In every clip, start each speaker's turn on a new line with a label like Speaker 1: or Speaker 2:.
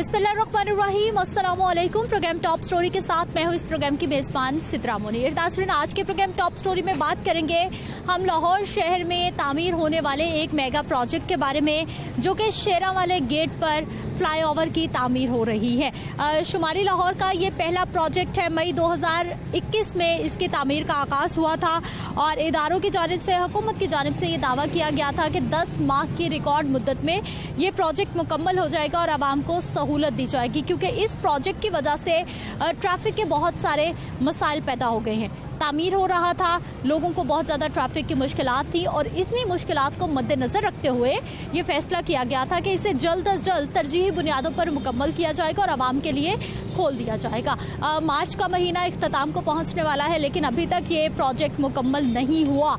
Speaker 1: बिस्मिल्लाहिर्रहमानिर्रहीम, अस्सलामुअलैकुम। Programme top story के साथ मैं हूँ इस प्रोग्राम की मेज़बान सिद्रा मुनीर। नाज़रीन, आज के प्रोग्राम टॉप स्टोरी में बात करेंगे हम लाहौर शहर में तामीर होने वाले एक मेगा प्रोजेक्ट के बारे में, जो कि शेरावाला गेट पर फ्लाईओवर की तामीर हो रही है। शुमाली लाहौर का ये पहला प्रोजेक्ट है। मई 2021 में इसकी तामीर का आगाज़ हुआ था और इदारों की जानिब से, हुकूमत की जानिब से ये दावा किया गया था कि 10 माह की रिकॉर्ड मुद्दत में ये प्रोजेक्ट मुकम्मल हो जाएगा और आवाम को सहूलत दी जाएगी, क्योंकि इस प्रोजेक्ट की वजह से ट्रैफिक के बहुत सारे मसाइल पैदा हो गए हैं। तामीर हो रहा था, लोगों को बहुत ज़्यादा ट्रैफिक की मुश्किलात थी और इतनी मुश्किलात को मद्देनज़र रखते हुए ये फैसला किया गया था कि इसे जल्द अज जल्द तरजीही बुनियादों पर मुकम्मल किया जाएगा और आवाम के लिए खोल दिया जाएगा। मार्च का महीना इख्तिताम को पहुंचने वाला है, लेकिन अभी तक ये प्रोजेक्ट मुकम्मल नहीं हुआ।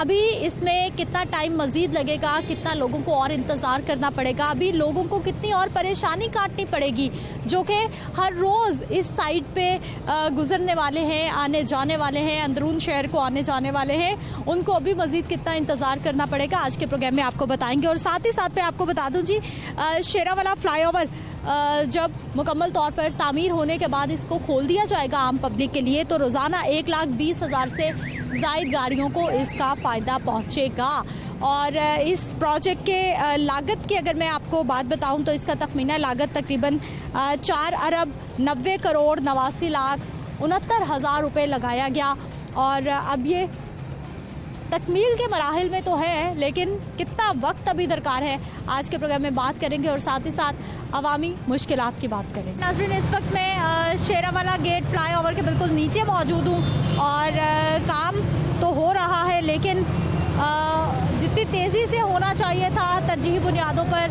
Speaker 1: अभी इसमें कितना टाइम मज़ीद लगेगा, कितना लोगों को और इंतज़ार करना पड़ेगा, अभी लोगों को कितनी और परेशानी काटनी पड़ेगी, जो कि हर रोज़ इस साइड पे गुजरने वाले हैं, आने जाने वाले हैं, अंदरून शहर को आने जाने वाले हैं, उनको अभी मज़ीद कितना इंतज़ार करना पड़ेगा आज के प्रोग्राम में आपको बताएंगे। और साथ ही साथ मैं आपको बता दूँ जी, शेरावाला फ्लाईओवर जब मुकम्मल तौर पर तामीर होने के बाद इसको खोल दिया जाएगा आम पब्लिक के लिए, तो रोज़ाना 1,20,000 से ज़ायद गाड़ियों को इसका फ़ायदा पहुँचेगा। और इस प्रोजेक्ट के लागत की अगर मैं आपको बात बताऊं तो इसका तखमीना लागत तकरीबन 4 अरब 90 करोड़ 89 लाख 69,000 रुपये लगाया गया। और अब ये तकमील के मराहिल में तो है, लेकिन कितना वक्त अभी दरकार है, आज के प्रोग्राम में बात करेंगे और साथ ही साथ अवामी मुश्किलात की बात करेंगे। नाज़रीन, इस वक्त मैं शेरावाला गेट फ्लाईओवर के बिल्कुल नीचे मौजूद हूँ और काम तो हो रहा है, लेकिन जितनी तेज़ी से होना चाहिए था तरजीही बुनियादों पर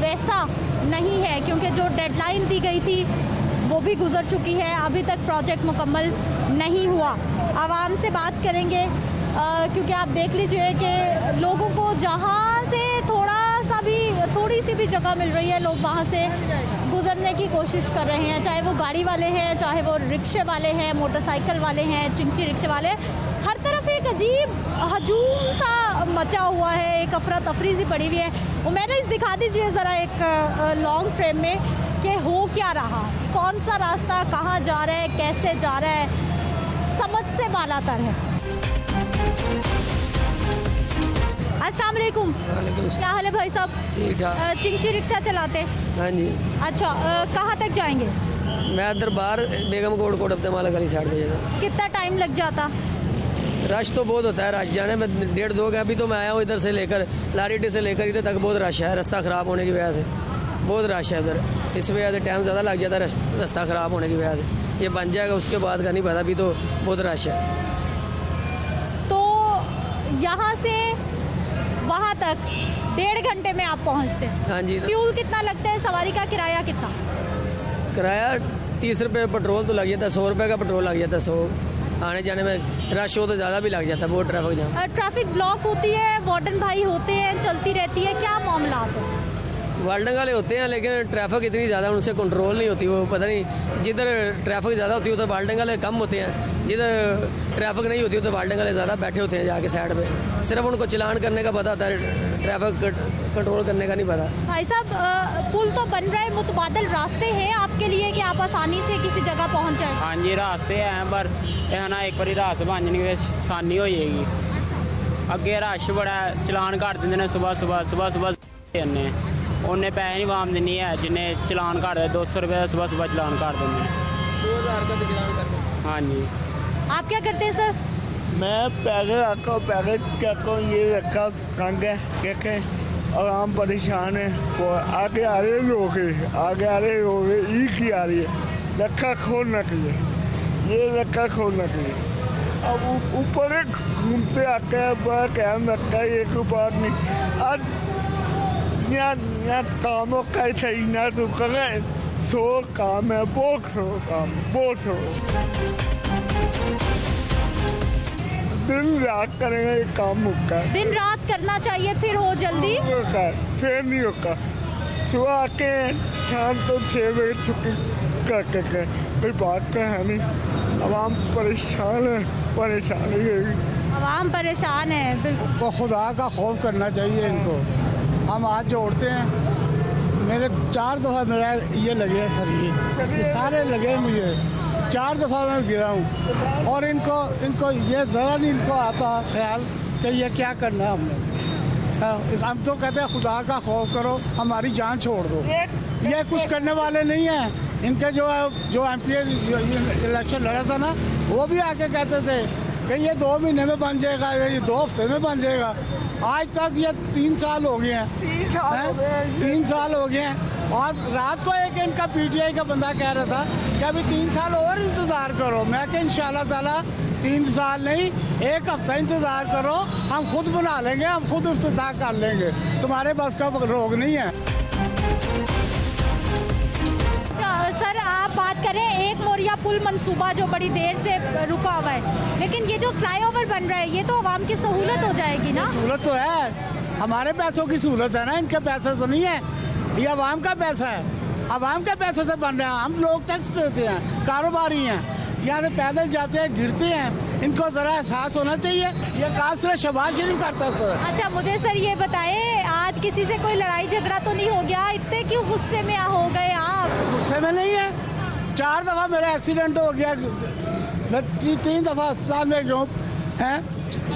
Speaker 1: वैसा नहीं है, क्योंकि जो डेडलाइन दी गई थी वो भी गुजर चुकी है। अभी तक प्रोजेक्ट मुकम्मल नहीं हुआ। आवाम से बात करेंगे, क्योंकि आप देख लीजिए कि लोगों को जहाँ से थोड़ी सी भी जगह मिल रही है, लोग वहाँ से गुजरने की कोशिश कर रहे हैं, चाहे वो गाड़ी वाले हैं, चाहे वो रिक्शे वाले हैं, मोटरसाइकिल वाले हैं, चिंची रिक्शे वाले। हर तरफ एक अजीब हजूम सा मचा हुआ है, एक अफरा तफरी सी पड़ी हुई है। वो मैंने दिखा दीजिए ज़रा एक लॉन्ग फ्रेम में कि हो क्या रहा, कौन सा रास्ता कहाँ जा रहा है, कैसे जा रहा है, समझ से बालातर है। अस्सलाम वालेकुम। क्या हाल है भाई साहब?
Speaker 2: ठीक ठाक।
Speaker 1: चिंची रिक्शा चलाते?
Speaker 2: हाँ जी।
Speaker 1: अच्छा, कहाँ तक जाएंगे?
Speaker 2: मैं इधर बाहर बेगम कोट अपने माला गली साइड पे जाना।
Speaker 1: कितना टाइम लग जाता?
Speaker 2: रश तो बहुत होता है, रश जाने में 1.5-2 घंटे। अभी तो मैं आया हूँ इधर से लेकर लारीडी से लेकर इधर तक बहुत रश है, रास्ता ख़राब होने की वजह से बहुत रश है इधर। इस वजह से टाइम ज़्यादा लग जाता है रास्ता ख़राब होने की वजह से। ये बन जाएगा उसके बाद का नहीं पता, अभी तो बहुत रश है।
Speaker 1: तो यहाँ से वहाँ तक 1.5 घंटे में आप पहुँचते हैं?
Speaker 2: हाँ जी।
Speaker 1: फ्यूल कितना लगता है, सवारी का किराया कितना?
Speaker 2: किराया 30 रुपये पेट्रोल तो लग जाता है, 100 रुपये का पेट्रोल लग जाता है। 100 आने जाने में रश हो तो ज़्यादा भी लग जाता है, बहुत ट्रैफिक जाम।
Speaker 1: ट्रैफिक ब्लॉक होती है, वार्डन भाई होते हैं, चलती रहती है, क्या मामला है?
Speaker 2: वार्डन वाले होते हैं, लेकिन ट्रैफिक इतनी ज़्यादा उनसे कंट्रोल नहीं होती। वो पता नहीं, जिधर ट्रैफिक ज़्यादा होती है उधर वार्डन वाले कम होते हैं, जिधर ट्रैफिक नहीं होती उधर वार्डन वाले ज़्यादा बैठे होते हैं जाके साइड पे। सिर्फ उनको चलान करने का पता होता है, ट्रैफिक कंट्रोल करने का नहीं पता। भाई
Speaker 1: साहब, पुल तो बन रहा है, मुतबादल रास्ते हैं आपके लिए कि आप आसानी से किसी जगह पहुँच जाए?
Speaker 3: हाँ जी, रास्ते हैं, पर ना एक बार रास्ते बन जाने आसानी हो जाएगी। अगे रश बड़ा, चलान घट देंगे सुबह उन्हें पैसे नहीं वाम देनी है, जिन्हें चलान काट दे 200 रुपये का सुबह चलान काट देंगे।
Speaker 2: 2000 का चलान करते हैं।
Speaker 3: हाँ जी।
Speaker 1: आप क्या करते हैं सर?
Speaker 4: मैं पैकेट कहता हूँ, ये रखा कंग है, देखें और आम परेशान है। वो आगे आ रहे लोग ईख ही आ रही है, रखा खोलना चाहिए, ये रखा खोलना चाहिए। अब ऊपर घूमते आते हैं, बड़ा कैम रखता है, एक बात नहीं। आज यहाँ कामों का सही ना तो करें, 100 काम है, बहुत 100 दिन रात करेंगे, ये काम मुक्का है।
Speaker 1: दिन रात करना चाहिए, फिर हो जल्दी,
Speaker 4: फिर नहीं होगा। सुबह आके शाम तो 6 बजे छुट्टी करके गए, फिर बात तो है नहीं। आवाम परेशान है,
Speaker 1: आवाम परेशान है। बिल्कुल,
Speaker 5: तो खुदा का खौफ करना चाहिए इनको। हम हाथ जोड़ते हैं, मेरे 4 दफ़ा मेरा ये लगे हैं सर, ये सारे लगे मुझे 4 दफ़ा मैं गिरा हूँ। और इनको ये ज़रा नहीं इनको आता ख्याल कि ये क्या करना है हमने। हम तो कहते हैं खुदा का खौफ करो, हमारी जान छोड़ दो। ये कुछ करने वाले नहीं हैं। इनके जो MP इलेक्शन लड़ा था ना, वो भी आके कहते थे कि ये 2 महीने में बन जाएगा, ये 2 हफ्ते में बन जाएगा। आज तक ये 3 साल हो गए हैं, 3 साल हो गए हैं। और रात को एक इनका PTI का बंदा कह रहा था कि अभी 3 साल और इंतज़ार करो। मैं कि इंशाल्लाह ताला 3 साल नहीं, 1 हफ्ता इंतज़ार करो, हम खुद बना लेंगे, हम खुद इफ्तिताह कर लेंगे, तुम्हारे बस का रोग नहीं है।
Speaker 1: सर आप बात करें एक मोरिया पुल मंसूबा जो बड़ी देर से रुका हुआ है, लेकिन ये जो फ्लाईओवर बन रहा है ये तो आवाम की सहूलत हो जाएगी ना?
Speaker 5: सहूलत तो है, हमारे पैसों की सहूलत है ना, इनके पैसे तो नहीं है। ये आवाम का पैसा है, आवाम के पैसे से बन रहे हैं। हम लोग टैक्स देते हैं, कारोबारी हैं, यहाँ से पैदल जाते हैं, गिरते हैं। इनको जरा एहसास होना चाहिए। ये काम सिर्फ शहबाज शरीफ करता है।
Speaker 1: अच्छा मुझे सर ये बताएं, आज किसी से कोई लड़ाई झगड़ा तो नहीं हो गया? इतने क्यों गुस्से में हो गए आप?
Speaker 5: गुस्से में नहीं है, 4 दफ़ा मेरा एक्सीडेंट हो गया, मैं 3 दफ़ा अस्पताल में गया हैं,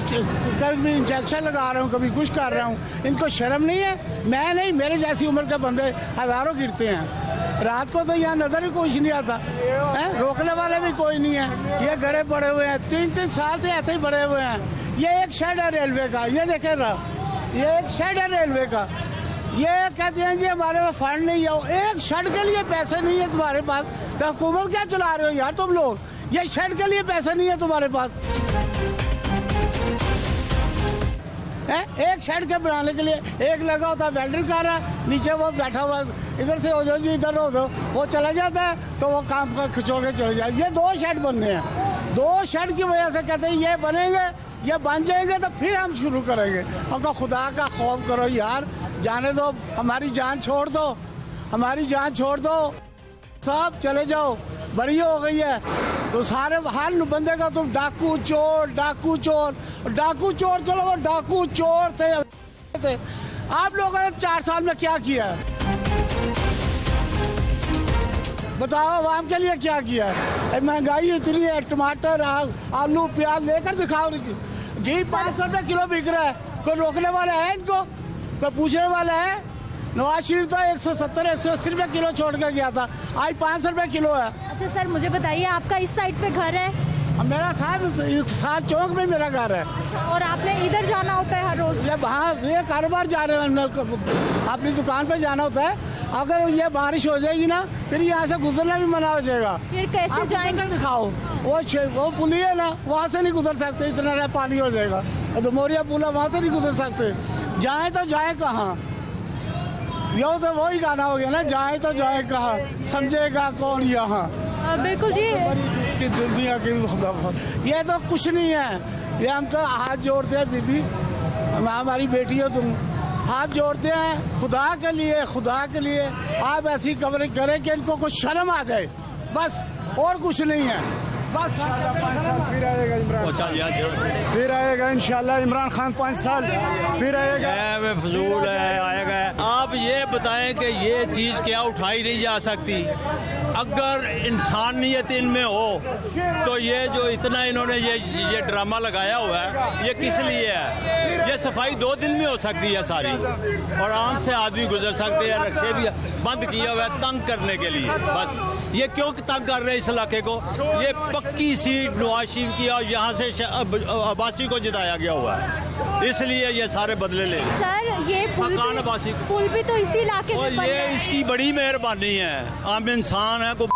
Speaker 5: कभी इंजेक्शन लगा रहा हूँ, कभी कुछ कर रहा हूँ। इनको शर्म नहीं है? मैं नहीं, मेरे जैसी उम्र के बंदे हज़ारों गिरते हैं। रात को तो यहाँ नजर ही कुछ नहीं आता है, रोकने वाले भी कोई नहीं है। ये गड़े पड़े हुए हैं, 3-3 साल से ऐसे ही पड़े हुए हैं। ये एक शेड है रेलवे का, ये देखे ना, ये एक शेड है रेलवे का। ये कहते हैं जी हमारे पास फंड नहीं है, एक शेड के लिए पैसे नहीं है तुम्हारे पास, तो हुकूमत क्या चला रहे हो यार तुम लोग? ये शेड के लिए पैसे नहीं है तुम्हारे पास है? एक शेड के बनाने के लिए एक लगा होता है वेल्डर का रहा, नीचे वो बैठा हुआ, इधर से हो जाओ जी, इधर हो दो, वो चला जाता है तो वो काम कर खिंचोड़ के चले जाए। ये 2 शेड बनने हैं, 2 शेड की वजह से कहते हैं ये बनेंगे, ये बन जाएंगे तो फिर हम शुरू करेंगे। हमको खुदा का खौफ करो यार, जाने दो, हमारी जान छोड़ दो, हमारी जान छोड़ दो, सब चले जाओ, बड़ी हो गई है। तो सारे हर बंदे का तुम डाकू चोर, डाकू चोर, डाकू चोर, चलो वो डाकू चोर थे। आप लोगों ने 4 साल में क्या किया? बताओ आवाम के लिए क्या किया है? महंगाई इतनी है, टमाटर आलू प्याज लेकर दिखाओ। घी 500 रुपये किलो बिक रहा है, कोई रोकने वाला है इनको? कोई पूछने वाला है? नवाज शरीफ तो 170-180 रुपये किलो छोड़ के गया था, आज 500 रुपये किलो है।
Speaker 1: अच्छा सर मुझे बताइए, आपका इस साइड पे घर है?
Speaker 5: मेरा साथ चौक में मेरा घर है।
Speaker 1: और आपने इधर जाना होता है हर रोज?
Speaker 5: ये वहाँ ये कारोबार जा रहे हैं, अपनी दुकान पे जाना होता है। अगर ये बारिश हो जाएगी ना, फिर यहाँ से गुजरना भी मना हो जाएगा।
Speaker 1: फिर कैसे जाएंगे?
Speaker 5: दिखाओ वो पुल है ना, वहाँ से नहीं गुजर सकते, इतना पानी हो जाएगा। तो मोरिया पुल है, वहाँ से नहीं गुजर सकते। जाए तो जाए कहाँ? यो तो वही गाना हो गया ना, जाए तो जाए कहाँ, समझेगा कौन यहाँ।
Speaker 1: बिल्कुल जी,
Speaker 5: दुनिया की ये तो कुछ नहीं है। ये हम तो हाथ जोड़ते हैं, बीबी हमारी बेटी हो तुम, हाथ जोड़ते हैं खुदा के लिए, खुदा के लिए आप ऐसी कवरेज करें कि इनको कुछ शर्म आ जाए, बस और कुछ नहीं है। बस 5 साल फिर आएगा इमरान, फिर आएगा इंशाल्लाह इमरान खान, 5 साल फिर आएगा।
Speaker 6: फजूल है, आएगा। आप ये बताएं कि ये चीज़ क्या उठाई नहीं जा सकती? अगर इंसानियत इनमें हो तो ये जो इतना इन्होंने ये ड्रामा लगाया हुआ है, ये किस लिए है? ये सफाई 2 दिन में हो सकती है सारी, और आराम से आदमी गुजर सकते हैं। रक्शे भी बंद किया हुआ है तंग करने के लिए। बस ये क्यों तंग कर रहे हैं इस इलाके को? ये पक्की सीट नवाज शरीफ की और यहाँ से अब्बासी को जिताया गया हुआ है, इसलिए ये सारे बदले ले।
Speaker 1: सर ये पुल भी तो इसी इलाके में बन रहा है।
Speaker 6: ये इसकी बड़ी मेहरबानी है, आम इंसान है, कोई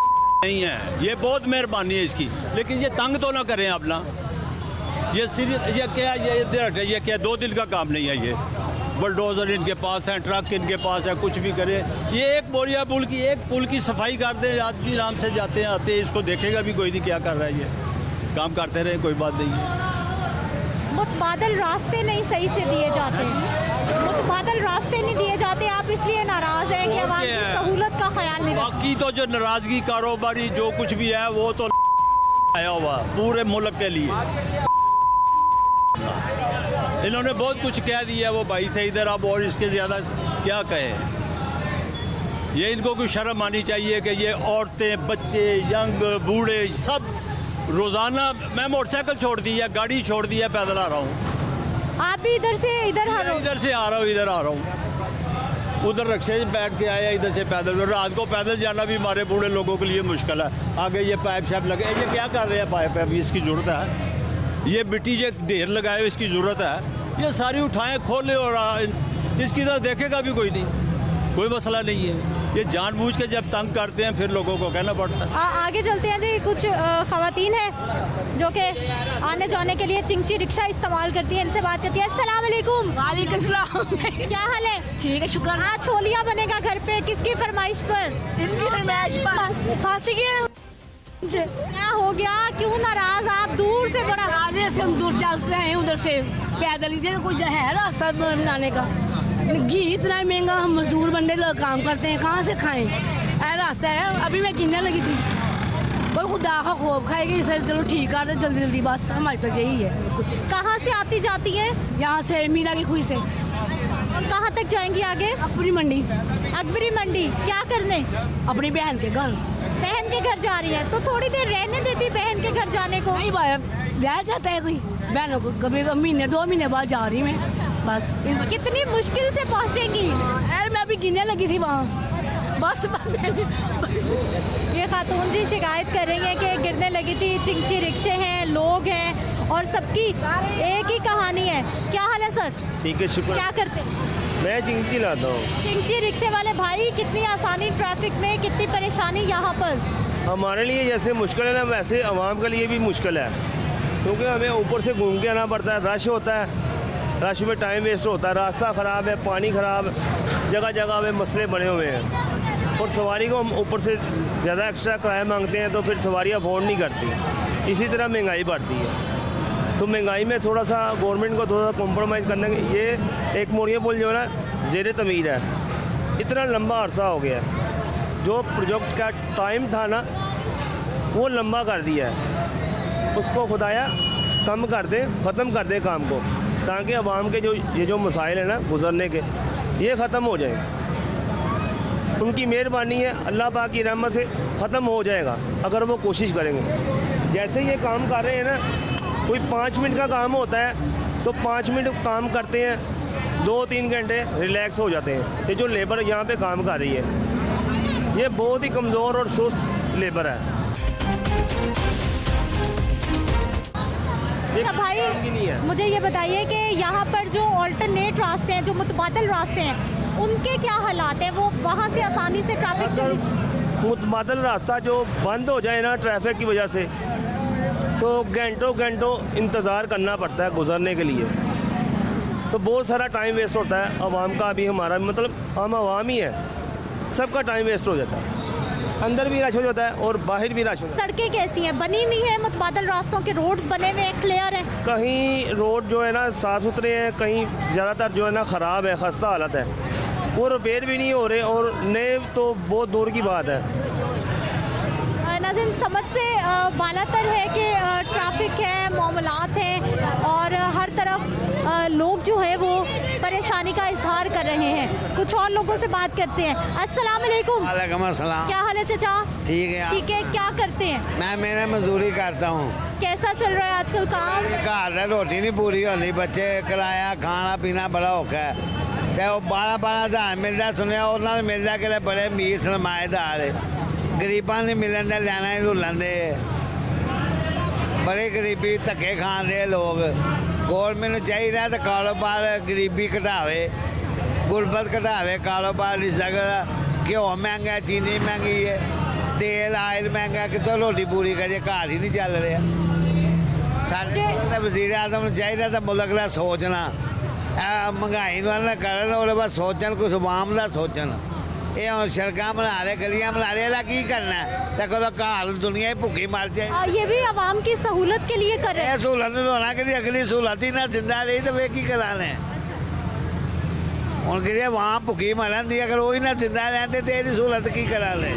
Speaker 6: नहीं है, ये बहुत मेहरबानी है इसकी, लेकिन ये तंग तो ना करें अपना। ये क्या 2 दिन का काम नहीं है। ये बुलडोजर इनके पास है, ट्रक इनके पास है, कुछ भी करे। ये एक बोरिया पुल की सफाई कर दे, आदमी आराम से जाते हैं आते हैं, इसको देखेगा भी कोई नहीं क्या कर रहा है। ये काम करते रहे, कोई बात नहीं है।
Speaker 1: मुतबादल रास्ते नहीं सही से दिए जाते, मुतबादल रास्ते नहीं दिए जाते, आप इसलिए नाराज हैं कि आवाम की सहूलत का ख्याल नहीं।
Speaker 6: बाकी तो जो नाराजगी कारोबारी जो कुछ भी है वो तो आया हुआ पूरे मुल्क के लिए। इन्होंने बहुत कुछ कह दिया, वो भाई थे इधर, अब और इसके ज्यादा क्या कहे। ये इनको कोई शर्म आनी चाहिए कि ये औरतें, बच्चे, यंग, बूढ़े सब रोज़ाना, मैं मोटरसाइकिल छोड़ दी है, गाड़ी छोड़ दी है, पैदल आ रहा हूँ।
Speaker 1: आप भी इधर से इधर आ रहे हो?
Speaker 6: इधर से आ रहा हूँ, इधर आ रहा हूँ। उधर रिक्शे में बैठ के आया, इधर से पैदल। रात को पैदल जाना भी हमारे बूढ़े लोगों के लिए मुश्किल है। आगे ये पाइप शाइप लगे, ये क्या कर रहे हैं पाइप? अभी इसकी ज़रूरत है। ये मिट्टी जो ढेर लगाए, इसकी ज़रूरत है। ये सारी उठाएं, खोले और इसकी तरह देखेगा भी कोई नहीं, कोई मसला नहीं है। ये जानबूझ के जब तंग करते हैं फिर लोगों को कहना पड़ता है।
Speaker 1: आगे चलते हैं जी। कुछ खवातीन हैं जो कि आने जाने के लिए चिंची रिक्शा इस्तेमाल करती हैं, इनसे बात करती है। अस्सलाम वालेकुम।
Speaker 7: वालेकुम सलाम।
Speaker 1: क्या हाल है?
Speaker 7: ठीक है, शुक्र।
Speaker 1: आज छोलिया बनेगा घर पे, किसकी फरमाइश पर?
Speaker 7: इनकी फरमाइश पर। फांसी की
Speaker 1: क्या हो गया, क्यों नाराज आप? दूर से बड़ा
Speaker 7: आगे से हम दूर चलते हैं, उधर से पैदल। इधर कोई है रास्ता बनाने का? घी इतना महंगा, हम मजदूर बंदे लोग काम करते हैं, कहाँ से खाएं? ऐसा रास्ता है। अभी मैं गिनने लगी थी, कोई खुदा का खौफ खाएगी। सर चलो ठीक कर दे जल्दी जल्दी, बस हमारे पास यही है कुछ।
Speaker 1: कहाँ से आती जाती है?
Speaker 7: यहाँ से मीना की खुई से।
Speaker 1: और कहाँ तक जाएंगी आगे?
Speaker 7: अकबरी मंडी।
Speaker 1: अकबरी मंडी क्या करने?
Speaker 7: अपनी बहन के घर।
Speaker 1: बहन के घर जा रही है, तो थोड़ी देर रहने देती बहन के घर जाने को।
Speaker 7: नहीं भाई, रह जाता है कोई बहनों को, कभी महीने 2 महीने बाद जा रही मैं बस।
Speaker 1: कितनी मुश्किल से पहुँचेंगी?
Speaker 7: अरे मैं अभी गिनने लगी थी वहाँ, बस।
Speaker 1: ये खातून जी शिकायत कर रही हैं कि गिरने लगी थी। चिंची रिक्शे हैं, लोग हैं और सबकी एक ही कहानी है। क्या हाल है सर?
Speaker 8: ठीक है, शुक्र।
Speaker 1: क्या करते हैं?
Speaker 8: मैं चिंची लाता हूँ।
Speaker 1: चिंची रिक्शे वाले भाई, कितनी आसानी ट्रैफिक में, कितनी परेशानी यहाँ पर?
Speaker 8: हमारे लिए जैसे मुश्किल है ना, वैसे आवाम के लिए भी मुश्किल है, क्योंकि हमें ऊपर से घूम के आना पड़ता है। रश होता है, रश में टाइम वेस्ट होता है, रास्ता ख़राब है, पानी ख़राब, जगह जगह में मसले बने हुए हैं। और सवारी को हम ऊपर से ज़्यादा एक्स्ट्रा किराया मांगते हैं, तो फिर सवारी अफोर्ड नहीं करती। इसी तरह महंगाई बढ़ती है, तो महंगाई में थोड़ा सा गवर्नमेंट को थोड़ा सा कॉम्प्रोमाइज़ करना। ये एक मोरिया पुल जो है ना, ज़ेर तमीर है, इतना लंबा अरसा हो गया। जो प्रोजेक्ट का टाइम था ना, वो लंबा कर दिया है। उसको खुदाया कम कर दे, ख़त्म कर दे काम को, ताकि अवाम के जो मसाइल हैं ना गुजरने के, ये ख़त्म हो जाए। उनकी मेहरबानी है, अल्लाह पाक की रहमत से ख़त्म हो जाएगा अगर वो कोशिश करेंगे। जैसे ये काम कर रहे हैं ना, कोई 5 मिनट का काम होता है तो 5 मिनट काम करते हैं, 2-3 घंटे रिलैक्स हो जाते हैं। ये जो लेबर यहाँ पे काम कर रही है, ये बहुत ही कमज़ोर और सुस्त लेबर है।
Speaker 1: अच्छा भाई, मुझे ये बताइए कि यहाँ पर जो ऑल्टरनेट रास्ते हैं, जो मुतबादल रास्ते हैं, उनके क्या हालात हैं? वो वहाँ से आसानी से ट्रैफिक चली?
Speaker 8: मुतबादल रास्ता जो बंद हो जाए ना ट्रैफिक की वजह से, तो घंटों घंटों इंतज़ार करना पड़ता है गुजरने के लिए, तो बहुत सारा टाइम वेस्ट होता है आवाम का भी, हमारा भी, मतलब हम आवाम ही है, सबका टाइम वेस्ट हो जाता है। अंदर भी रश हो जाता है और बाहर भी रश हो जाता है।
Speaker 1: सड़कें कैसी हैं? बनी हुई है? मुतबादल रास्तों के रोड्स बने हुए हैं, क्लियर हैं?
Speaker 8: कहीं रोड जो है ना साफ़ सुथरे हैं, कहीं ज़्यादातर जो है ना ख़राब है, खस्ता हालत है, वो रिपेयर भी नहीं हो रहे, और नए तो बहुत दूर की बात है।
Speaker 1: नाज़रीन, समझ से बालातर है कि ट्रैफिक है, मामलात हैं और हर तरफ लोग जो है वो परेशानी का इजहार कर रहे हैं। कुछ और लोगों से बात करते हैं। अस्सलाम वालेकुम।
Speaker 9: वालेकुम अस्सलाम।
Speaker 1: क्या हाल है चाचा?
Speaker 9: ठीक है।
Speaker 1: ठीक है, क्या करते हैं?
Speaker 9: मैं मेरा मजदूरी करता हूँ।
Speaker 1: कैसा चल रहा है आजकल काम?
Speaker 9: घर है, रोटी नहीं पूरी होनी, बच्चे किराया खाना पीना बड़ा औखा है। तो 12-12 हज़ार मिलता, सुनिया उन्होंने मिलता कि बड़े अमीर सरमाएदार है, गरीबां नहीं मिलन दे, लैना ही रुलन दे, बड़े गरीबी धक्के खान दे लोग। गौरमेंट चाहिए तो कारोबार गरीबी घटावे, गुरबत घटावे, कारोबार इस जगह घ्यो महंगा, चीनी महंगी है, तेल आयल महंगा, कितों रोटी पूरी करिए, घर ही नहीं चल रहा। साढ़े वज़ीर आज़म नूं चाहिए तो मुल्क का सोचना, महंगाई करन और बस सोचन, कुछ आवाम का सोचन। ये हम सड़क बना रहे, गलियां बना रहे, ਇਹਦਾ की करना है? देखो तो घर दुनिया ही भुखी मर जाए।
Speaker 1: ये भी आवाम की सहूलत के लिए कर रहे हैं।
Speaker 9: सहूलत होना कि अगली सहूलत ही ना जिंदा रही तो वे की कराने हूँ कि वहाँ भुखी मरन दी, अगर वही ना जिंदा रहते तो यही सहूलत की करा ले।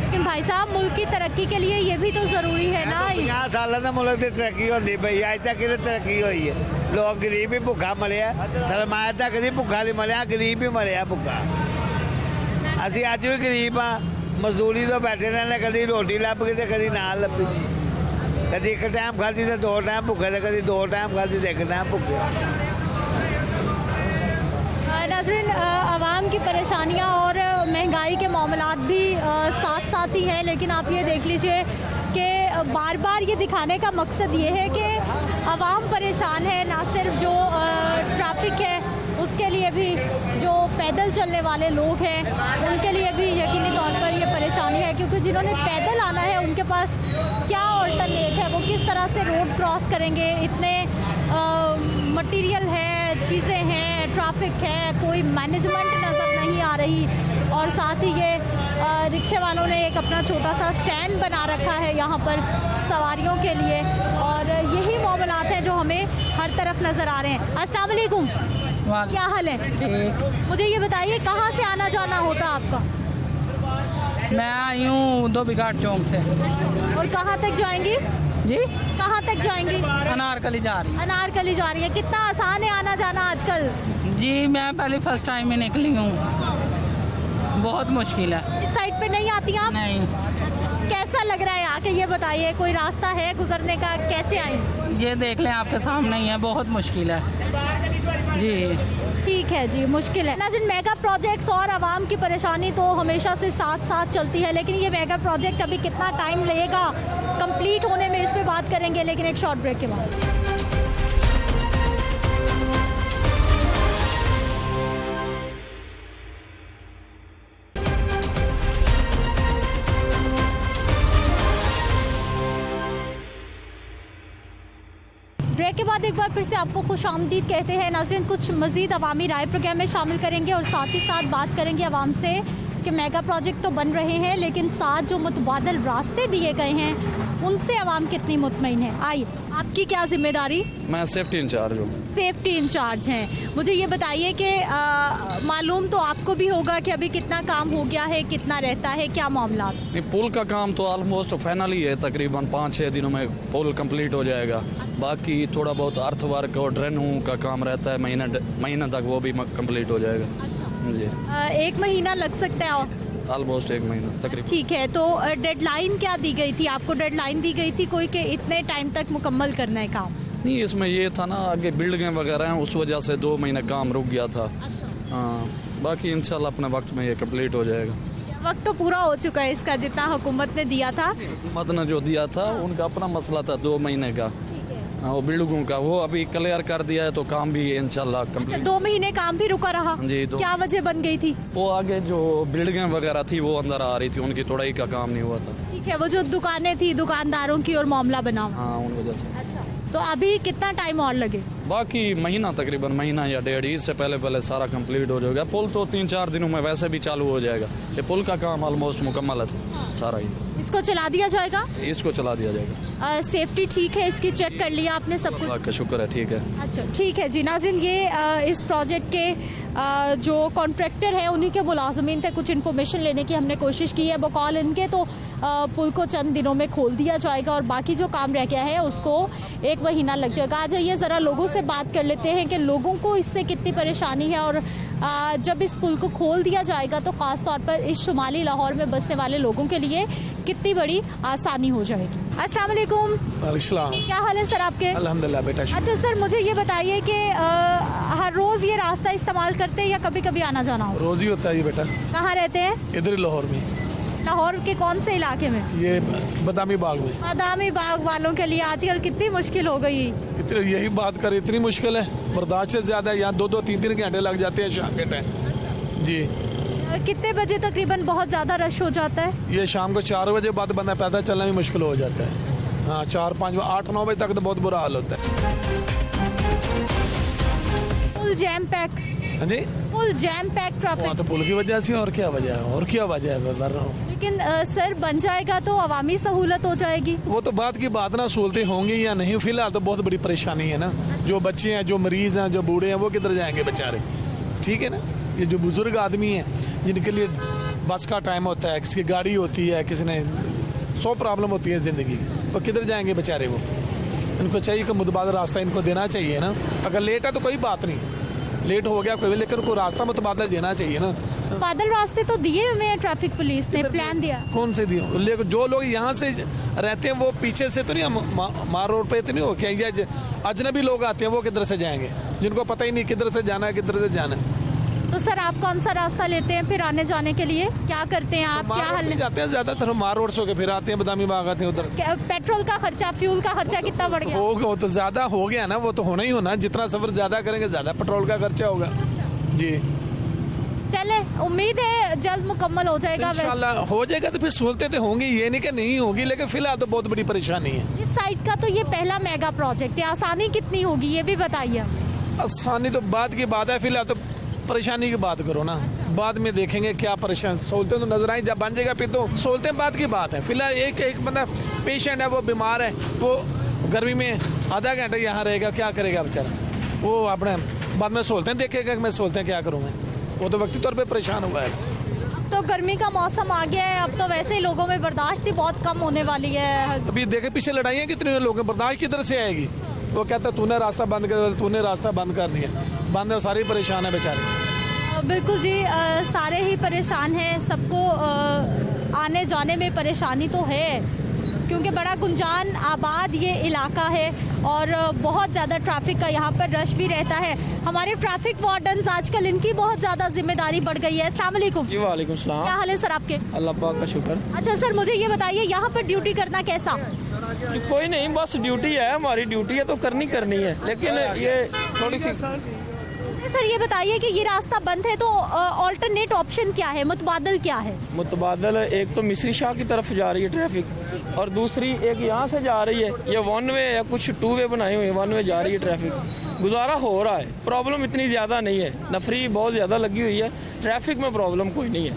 Speaker 1: लेकिन भाई साहब, मुल्क की तरक्की के लिए ये भी तो जरूरी है ना।
Speaker 9: 50 साल तो मुल्क की तरक्की होती पई, अज तक कि तरक्की हुई है? लोग गरीब ही भुखा मरिया, सरमाया तक नहीं भुखा नहीं मरिया, गरीब ही मरिया भुखा। ਅਸੀਂ ਅੱਜ ਵੀ ਗਰੀਬ ਆ, ਮਜ਼ਦੂਰੀ ਤੋਂ ਬੈਠੇ ਰਹਿੰਦੇ, ਕਦੀ ਰੋਟੀ ਲੱਭ ਗਈ ਤੇ ਕਦੀ ਨਾ ਲੱਭੀ। कभी एक टाइम खाती तो 2 टाइम भुखे थे, कभी 2 टाइम खाती तो 1 टाइम भुखे।
Speaker 1: नाज़रीन, आवाम की परेशानियां और महंगाई के मामलात भी साथ साथ ही हैं, लेकिन आप ये देख लीजिए कि बार बार ये दिखाने का मकसद ये है कि आवाम परेशान है। ना सिर्फ जो ट्रैफिक है उसके लिए भी, जो पैदल चलने वाले लोग हैं उनके लिए भी यकीनी तौर पर ये परेशानी है, क्योंकि जिन्होंने पैदल आना है उनके पास क्या ऑल्टरनेट है, वो किस तरह से रोड क्रॉस करेंगे। इतने मटेरियल है, चीज़ें हैं, ट्रैफिक है, कोई मैनेजमेंट नज़र नहीं आ रही। और साथ ही ये रिक्शे वालों ने एक अपना छोटा सा स्टैंड बना रखा है यहाँ पर सवारियों के लिए, और यही मामलात हैं जो हमें हर तरफ नज़र आ रहे हैं। अस्सलाम वालेकुम, क्या हाल है?
Speaker 10: ठीक।
Speaker 1: मुझे ये बताइए कहाँ से आना जाना होता आपका?
Speaker 10: मैं आई हूँ धोबीघाट चौक से।
Speaker 1: और कहाँ तक जाएंगी
Speaker 10: जी?
Speaker 1: कहाँ तक जाएंगी?
Speaker 10: अनारकली जा रही।
Speaker 1: अनारकली जा रही है। कितना आसान है आना जाना आजकल?
Speaker 10: जी मैं पहले फर्स्ट टाइम ही निकली हूँ, बहुत मुश्किल है।
Speaker 1: इस साइड पे नहीं आती आप?
Speaker 10: नहीं।
Speaker 1: कैसा लग रहा है आके, ये बताइए, कोई रास्ता है गुजरने का, कैसे आए?
Speaker 10: ये देख लें आपके सामने ही है, बहुत मुश्किल है जी।
Speaker 1: ठीक है जी, मुश्किल है। नाज़रीन, मेगा प्रोजेक्ट्स और आवाम की परेशानी तो हमेशा से साथ साथ चलती है, लेकिन ये मेगा प्रोजेक्ट अभी कितना टाइम लगेगा कंप्लीट होने में, इस पे बात करेंगे, लेकिन एक शॉर्ट ब्रेक के बाद। ब्रेक के बाद एक बार फिर से आपको खुशामदीद कहते हैं। नाज़रीन, कुछ मज़ीद अवामी राय प्रोग्राम में शामिल करेंगे और साथ ही साथ बात करेंगे आवाम से कि मेगा प्रोजेक्ट तो बन रहे हैं, लेकिन साथ जो मुतबादल रास्ते दिए गए हैं उनसे आवाम कितनी मुतमईन है। आइए, आपकी क्या जिम्मेदारी?
Speaker 11: मैं सेफ्टी इंचार्ज हूँ।
Speaker 1: सेफ्टी इंचार्ज हैं। मुझे ये बताइए कि मालूम तो आपको भी होगा कि अभी कितना काम हो गया है, कितना रहता है, क्या मामला?
Speaker 11: पुल का काम तो ऑलमोस्ट फाइनल ही है, तकरीबन 5-6 दिनों में पुल कंप्लीट हो जाएगा। बाकी थोड़ा बहुत अर्थ वर्क और ड्रेनों का काम रहता है, महीना तक वो भी कंप्लीट हो जाएगा जी।
Speaker 1: 1 महीना लग सकता है
Speaker 11: ऑलमोस्ट 1 महीना तकरीबन।
Speaker 1: ठीक है, तो डेडलाइन क्या दी गई थी आपको? डेडलाइन दी गई थी कोई कि इतने टाइम तक मुकम्मल करना है काम?
Speaker 11: नहीं, इसमें ये था ना, आगे बिल्डिंगें वगैरह हैं, उस वजह से 2 महीने काम रुक गया था। हाँ, बाकी इंशाल्लाह अपने वक्त में ये कंप्लीट हो जाएगा।
Speaker 1: वक्त तो पूरा हो चुका है इसका, जितना हुकूमत ने दिया था।
Speaker 11: हुकूमत ने जो दिया था उनका अपना मसला था 2 महीने का, वो बिल्डिंगों का, वो अभी क्लियर कर दिया है, तो काम भी इंशाल्लाह कंप्लीट।
Speaker 1: 2 महीने काम भी रुका रहा
Speaker 11: जी।
Speaker 1: क्या वजह बन गई थी?
Speaker 11: वो आगे जो बिल्डिंगें वगैरह थी वो अंदर आ रही थी, उनकी तोड़ाई का काम नहीं हुआ था।
Speaker 1: ठीक है, वो जो दुकानें थी दुकानदारों की और मामला बना।
Speaker 11: हाँ, उन वजह से।
Speaker 1: अच्छा, तो अभी कितना टाइम और लगे?
Speaker 11: बाकी महीना, तकरीबन महीना या 1.5, इससे पहले सारा कंप्लीट हो जाएगा। पुल तो 3-4 दिनों में वैसे भी चालू हो जाएगा। ये पुल का काम ऑलमोस्ट मुकम्मल है सारा ही।
Speaker 1: इसको चला दिया जाएगा?
Speaker 11: इसको चला दिया जाएगा।
Speaker 1: सेफ्टी ठीक है इसकी? चेक कर लिया आपने सब कुछ?
Speaker 11: अल्लाह का शुक्र है, ठीक है।
Speaker 1: अच्छा, ठीक है जी। नाज़रीन, ये इस प्रोजेक्ट के जो कॉन्ट्रैक्टर हैं उन्हीं के मुलाजमीन थे, कुछ इन्फॉर्मेशन लेने की हमने कोशिश की है। बकौल इनके तो पुल को चंद दिनों में खोल दिया जाएगा और बाकी जो काम रह गया है उसको 1 महीना लग जाएगा। आ जाइए ज़रा लोगों से बात कर लेते हैं कि लोगों को इससे कितनी परेशानी है, और जब इस पुल को खोल दिया जाएगा तो ख़ास तौर पर इस शुमाली लाहौर में बसने वाले लोगों के लिए कितनी बड़ी आसानी हो जाएगी। अस्सलाम वालेकुम।
Speaker 5: वालेकुम।
Speaker 1: क्या हाल है सर आपके?
Speaker 5: अल्हम्दुलिल्लाह बेटा।
Speaker 1: अच्छा सर, मुझे ये बताइए कि हर रोज़ ये रास्ता इस्तेमाल करते हैं या कभी कभी आना जाना हो?
Speaker 5: रोज ही होता है ये बेटा।
Speaker 1: कहाँ रहते हैं?
Speaker 5: इधर ही लाहौर में।
Speaker 1: लाहौर के कौन से इलाके में?
Speaker 5: ये बदामी बाग में।
Speaker 1: बदामी बाग वालों के लिए आजकल कितनी मुश्किल हो गई।
Speaker 5: यही बात कर, इतनी मुश्किल है, बर्दाश्त से ज्यादा है। यहाँ 2-2, 3-3 घंटे लग जाते हैं शाम के टाइम जी।
Speaker 1: कितने बजे तकरीबन बहुत ज़्यादा रश हो जाता है?
Speaker 5: ये शाम को 4 बजे बाद बंदा पैदल चलना भी मुश्किल हो जाता है। हाँ, 4-5, 8-9 बजे तक तो बहुत बुरा हाल होता है।
Speaker 1: Full jam pack.
Speaker 5: हाँ जी,
Speaker 1: फुल जैम पैक ट्रैफिक।
Speaker 5: तो पुल की वजह से, और क्या वजह है? और क्या वजह है? मैं कर रहा हूँ।
Speaker 1: लेकिन सर बन जाएगा तो अवामी सहूलत हो जाएगी।
Speaker 5: वो तो बात की बात ना, सहूलतें होंगी या नहीं, फिलहाल तो बहुत बड़ी परेशानी है ना। जो बच्चे हैं, जो मरीज हैं, जो बूढ़े हैं, वो किधर जाएंगे बेचारे? ठीक है ना। ये जो बुजुर्ग आदमी हैं जिनके लिए बस का टाइम होता है, किसी की गाड़ी होती है, किसी ने 100 प्रॉब्लम होती है ज़िंदगी, वो किधर जाएंगे बेचारे? वो इनको चाहिए कि मुतबादल रास्ता इनको देना चाहिए ना। अगर लेट है तो कोई बात नहीं, लेट हो गया कोई, लेकिन उनको रास्ता मुतबादल देना चाहिए ना।
Speaker 1: बादल रास्ते तो दिए हुए हैं ट्रैफिक पुलिस ने, प्लान दिया।
Speaker 12: कौन से दिए? लेकिन जो लोग यहाँ से रहते हैं वो पीछे से तो नहीं, मार रोड पे तो नहीं हो क्या? अजनबी लोग आते हैं, वो किधर से जाएंगे जिनको पता ही नहीं किधर से जाना है, किधर से जाना है।
Speaker 1: तो सर आप कौन सा रास्ता लेते हैं फिर आने जाने के लिए? क्या करते हैं आप? क्या हल
Speaker 12: जाते हैं ज्यादातर मार रोड से फिर आते हैं, बदामी बाग आते हैं उधर से।
Speaker 1: पेट्रोल का खर्चा, फ्यूल का खर्चा कितना बढ़ गया?
Speaker 12: वो तो ज्यादा हो गया ना, वो तो होना ही होना। जितना सफर ज्यादा करेंगे ज्यादा पेट्रोल का खर्चा होगा जी।
Speaker 1: चले, उम्मीद है जल्द मुकम्मल हो जाएगा।
Speaker 12: इंशाल्लाह हो जाएगा तो फिर सहूलतें तो होंगी, ये नहीं कि नहीं होगी, लेकिन फिलहाल तो बहुत बड़ी परेशानी है।
Speaker 1: इस साइड का तो ये पहला मेगा प्रोजेक्ट है, आसानी कितनी होगी ये भी बताइए।
Speaker 12: आसानी तो बात की बात है, फिलहाल तो परेशानी की बात करो ना, बाद में देखेंगे क्या परेशान। सहूलतें तो नजर आई, जब बन जाएगा फिर तो सहूलतें बात की बात है। फिलहाल एक बंदा पेशेंट है, वो बीमार है, वो गर्मी में आधा घंटा यहाँ रहेगा, क्या करेगा बेचारा? वो अपने बाद में सहूलतें देखेगा कि मैं सहूलतें क्या करूँगा, वो तो वक्ती तौर पे परेशान हुआ है।
Speaker 1: तो गर्मी का मौसम आ गया है, अब तो वैसे ही लोगों में बर्दाश्त ही बहुत कम होने वाली है।
Speaker 12: अभी देखे पीछे लड़ाइयाँ कितने लोग, बर्दाश्त किधर से आएगी? वो कहता है तूने रास्ता बंद कर, तूने रास्ता बंद कर दिया, बंद है, सारे परेशान है बेचारे।
Speaker 1: बिल्कुल जी, सारे ही परेशान हैं, सबको आने जाने में परेशानी तो है, क्योंकि बड़ा गुंजान आबाद ये इलाका है और बहुत ज़्यादा ट्रैफिक का यहाँ पर रश भी रहता है। हमारे ट्रैफिक वार्डन्स आजकल इनकी बहुत ज़्यादा जिम्मेदारी बढ़ गई है। अस्सलाम वालेकुम।
Speaker 3: जी वालेकुम सलाम।
Speaker 1: क्या हाल है सर आपके?
Speaker 3: अल्लाह पाक का शुक्र।
Speaker 1: अच्छा सर, मुझे ये बताइए यहाँ पर ड्यूटी करना कैसा?
Speaker 3: कोई नहीं, बस ड्यूटी है, हमारी ड्यूटी है तो करनी है, लेकिन ये थोड़ी सी।
Speaker 1: सर ये बताइए कि ये रास्ता बंद है तो ऑल्टरनेट ऑप्शन क्या है, मुतबादल क्या है?
Speaker 3: मुतबादल एक तो मिस्री शाह की तरफ जा रही है ट्रैफिक, और दूसरी एक यहाँ से जा रही है, ये 1 वे या कुछ 2 वे बनाए हुए हैं, 1 वे जा रही है ट्रैफिक। गुजारा हो रहा है, प्रॉब्लम इतनी ज़्यादा नहीं है, नफरी बहुत ज़्यादा लगी हुई है, ट्रैफिक में प्रॉब्लम कोई नहीं है,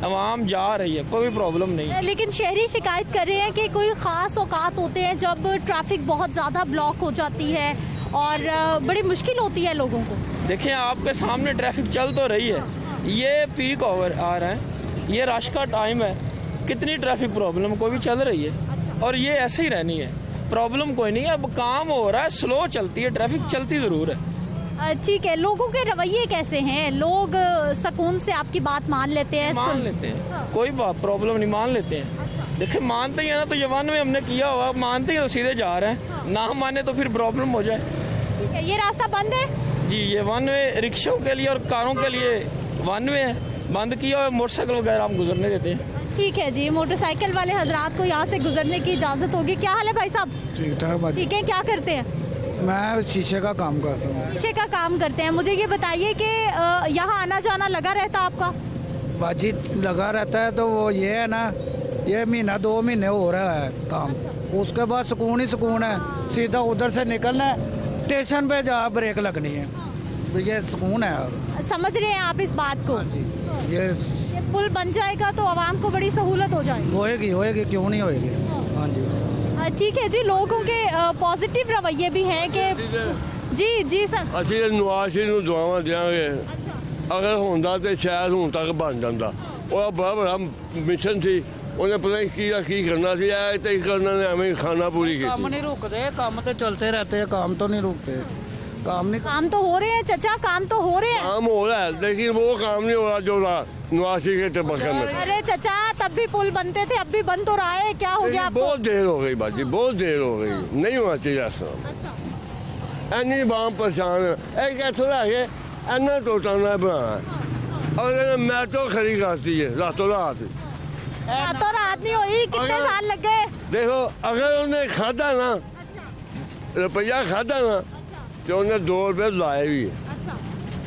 Speaker 3: आवाम जा रही है, कोई प्रॉब्लम नहीं है।
Speaker 1: लेकिन शहरी शिकायत कर रहे हैं कि कोई ख़ास औकात होते हैं जब ट्रैफिक बहुत ज़्यादा ब्लॉक हो जाती है और बड़ी मुश्किल होती है लोगों को।
Speaker 3: देखिए आपके सामने ट्रैफिक चल तो रही है, ये पीक ओवर आ रहा है, ये रश का टाइम है, कितनी ट्रैफिक प्रॉब्लम कोई भी चल रही है और ये ऐसे ही रहनी है, प्रॉब्लम कोई नहीं है। अब काम हो रहा है, स्लो चलती है ट्रैफिक, चलती ज़रूर है।
Speaker 1: ठीक है, लोगों के रवैये कैसे हैं? लोग सुकून से आपकी बात मान लेते हैं?
Speaker 3: मान लेते हैं, कोई बात प्रॉब्लम नहीं, मान लेते हैं। देखिए मानते ही है ना, तो ये 1 वे हमने किया हुआ, मानते ही तो सीधे जा रहे हैं, ना माने तो फिर प्रॉब्लम हो जाए।
Speaker 1: ये रास्ता बंद है
Speaker 3: जी, ये 1 वे रिक्शों के लिए और कारों के लिए 1 वे है, बंद किया और मोटरसाइकिल वगैरह हम गुजरने देते हैं।
Speaker 1: ठीक है जी, मोटरसाइकिल वाले हजरात को यहाँ से गुजरने की इजाज़त होगी। क्या हाल है भाई साहब?
Speaker 5: ठीक ठाक।
Speaker 1: ठीक है, क्या करते हैं?
Speaker 5: मैं शीशे का काम करता हूँ।
Speaker 1: शीशे का काम करते हैं। मुझे ये बताइए कि यहाँ आना जाना लगा रहता आपका?
Speaker 5: बाजी लगा रहता है, तो वो ये है ना, ये महीना 2 महीने हो रहा है काम, उसके बाद सुकून ही सुकून है, सीधा उधर से निकलना है, स्टेशन पे जा ब्रेक लगनी है, तो ये सुकून है।
Speaker 1: समझ रहे हैं आप इस बात को?
Speaker 5: ये
Speaker 1: पुल बन जाएगा तो आवाम को बड़ी सहूलत हो जाएगी।
Speaker 5: होएगी, क्यों नहीं होएगी? हाँ जी।
Speaker 1: ठीक है जी, लोगों के पॉजिटिव रवैये भी हैं कि जी सर।
Speaker 13: ਅਸੀਂ ਨਵਾਜ਼ ਸ਼ਰੀਫ ਨੂੰ ਦੁਆਵਾਂ ਦੇਵਾਂਗੇ, ਅਗਰ ਹੁੰਦਾ ਤੇ ਸ਼ਾਇਦ ਹੁਣ ਤੱਕ ਬਣ ਜਾਂਦਾ। ਉਹ ਬੜਾ ਬੜਾ ਮਿਸ਼ਨ ਸੀ, ਉਹਨੇ ਪਤਾ ਨਹੀਂ ਕੀ ਕਰਨਾ ਸੀ, ਇਹ ਤੇ ਕਰਨਾ ਨੇ ਐਵੇਂ ਖਾਣਾ ਪੂਰੀ ਕੀਤੀ।
Speaker 5: काम नहीं रुकते, काम तो चलते रहते हैं, काम तो नहीं रुकते,
Speaker 1: काम तो हो रहे हैं चचा, काम तो हो रहे हैं।
Speaker 13: काम हो रहा है, लेकिन वो काम नहीं हो रहा जो नवाज शरीफ के तबके में।
Speaker 1: अरे चचा, तब भी पुल बनते थे, अब भी बन तो रहा है, क्या हो गया आपको?
Speaker 13: बहुत देर हो गई बाजी, बहुत देर हो गई, नहीं होना चाहिए ऐसा। ਐਨੀ ਬਾਮ ਪਰੇਸ਼ਾਨ ਹੈ, ਇਹ ਕਿੱਥੋਂ ਲੈ ਕੇ ਇੰਨਾ ਟੋਟਾ ਨਾ ਬਣਾਉਣਾ, और मैट्रो खड़ी करती है रातों रात।
Speaker 1: रातों रात नहीं हुई, कितने साल लग गए?
Speaker 13: देखो अगर उन्हें खाधा ना, रुपया खाधा ना, तो उन्हें 2 रुपये लाए भी है,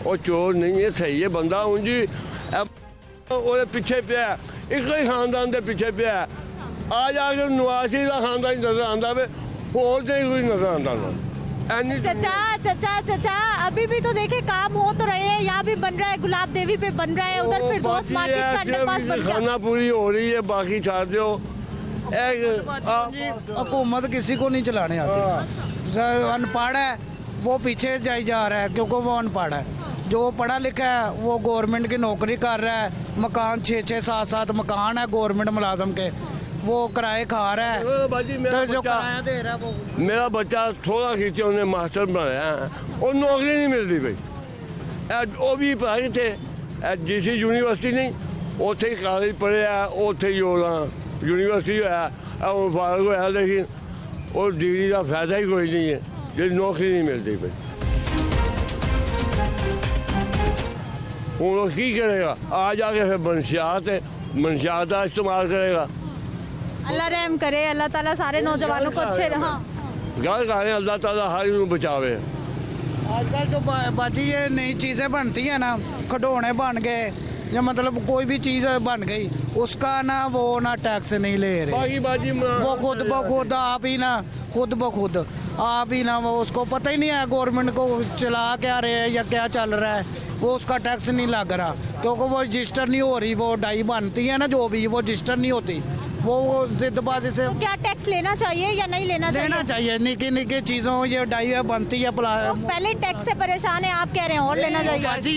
Speaker 13: और चोर नहीं है, सही है बंदा। हूँ जी ਉਹਦੇ ਪਿੱਛੇ ਪਿਆ, ਇੱਕੋ ਹੀ ਖਾਨਦਾਨ ਦੇ ਪਿੱਛੇ ਪਿਆ, ਆ ਜਾ ਕੇ ਨਵਾਜ਼ ਸ਼ਰੀਫ ਦਾ ਖਾਨਦਾਨ ਨਜ਼ਰ ਆਉਂਦਾ ਵੇ, ਹੋਰ ਨਹੀਂ ਕੋਈ ਨਜ਼ਰ ਆਉਂਦਾ ਨਾ।
Speaker 1: चचा अभी भी तो देखे काम हो तो रहे हैं, यहाँ भी बन रहा है, गुलाब देवी पे बन रहा है, उधर फिर दोस्त मार्केट का अंडरपास बन गया।
Speaker 13: खाना पूरी हो रही है, बाकी छोड़ दो।
Speaker 5: हुकूमत किसी को नहीं चलाने आती, अनपढ़ है वो पीछे जाई जा रहा है, क्योंकि वो अनपढ़ है। जो पढ़ा लिखा है वो गवर्नमेंट की नौकरी कर रहा है, मकान 6-6 7-7 मकान है गवर्नमेंट मुलाजम के, वो किराए खा रहा है, तो जो किराया दे रहा है वो।
Speaker 13: मेरा बच्चा थोड़ा खींचे उन्हें मास्टर बनाया है, और नौकरी नहीं मिलती भाई, वो भी पढ़ाई थे, ਐਜੀਸੀ ਯੂਨੀਵਰਸਿਟੀ ਨਹੀਂ, ਉੱਥੇ ਹੀ ਕਾਲਜ ਪੜ੍ਹਿਆ, ਉੱਥੇ ਹੀ ਹੋਣਾ ਯੂਨੀਵਰਸਿਟੀ ਹੋਇਆ, ਹੁਣ ਫਾਰਗ ਹੋਇਆ, ਲੇਕਿਨ ਉਹ ਡਿਗਰੀ ਦਾ ਫਾਇਦਾ ਹੀ ਕੋਈ ਨਹੀਂ ਹੈ, ਜਿਹੜੀ ਨੌਕਰੀ ਨਹੀਂ ਮਿਲਦੀ ਪਈ। ਹੁਣ ਉਹ ਕੀ ਕਰੇਗਾ? ਆ ਜਾ ਕੇ ਫਿਰ मनशियात का इस्तेमाल करेगा।
Speaker 1: अल्लाह रहम करे, अल्लाह ताला सारे नौजवानों को अच्छे
Speaker 13: गल करें, अल्लाह ताला हर एक बचावे।
Speaker 14: आजकल जो बाजी ये नई चीज़ें बनती हैं ना, खिडौने बन गए या मतलब कोई भी चीज़ बन गई, उसका ना वो ना टैक्स नहीं ले रहे, वो खुद ब खुद आप ही ना खुद ब खुद आप ही ना, वो उसको पता ही नहीं है गवर्नमेंट को चला क्या रहे हैं या क्या चल रहा है, वो उसका टैक्स नहीं लग रहा क्योंकि वो रजिस्टर नहीं हो रही, वो डाई बनती है ना जो भी, वो रजिस्टर नहीं होती, वो जिद्दबाजी से।
Speaker 1: तो क्या टैक्स लेना चाहिए या नहीं लेना चाहिए?
Speaker 14: लेना चाहिए, निकी निकी चीज़ों ये डाई बनती है।
Speaker 1: तो पहले टैक्स से परेशान है, आप कह रहे हैं और लेना चाहिए।
Speaker 14: जी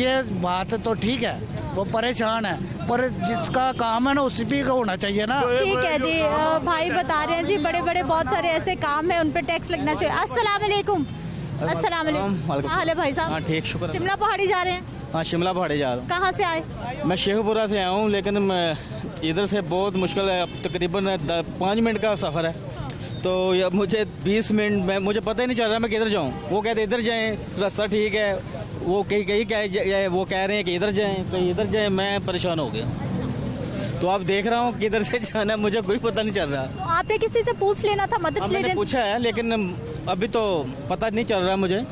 Speaker 14: ये बात तो ठीक है, वो परेशान है, पर जिसका काम है ना उसी भी का होना चाहिए ना।
Speaker 1: ठीक है जी, भाई बता रहे हैं जी बड़े बड़े बहुत सारे ऐसे काम है, उन पे टैक्स लगना चाहिए। अस्सलाम वालेकुम। अस्सलाम वालेकुम। क्या हाल है भाई साहब?
Speaker 15: हाँ ठीक, शुक्र।
Speaker 1: शिमला पहाड़ी जा रहे हैं?
Speaker 15: हाँ शिमला पहाड़ी जा रहा हूँ।
Speaker 1: कहाँ से आए?
Speaker 15: मैं शेखपुरा से आया हूँ, लेकिन इधर से बहुत मुश्किल है, अब तकरीबन 5 मिनट का सफ़र है, तो अब मुझे 20 मिनट में मुझे पता ही नहीं चल रहा मैं किधर जाऊँ। वो कहते इधर जाएं, रास्ता ठीक है, वो कहीं वो कह रहे हैं कि इधर जाएं, कहीं इधर जाएं, मैं परेशान हो गया। तो आप देख रहा हूँ किधर से जाना है, मुझे कोई पता नहीं चल रहा।
Speaker 1: तो आपने किसी से पूछ लेना था, मदद ले
Speaker 15: मैंने पूछा है, लेकिन अभी तो पता नहीं चल रहा मुझे,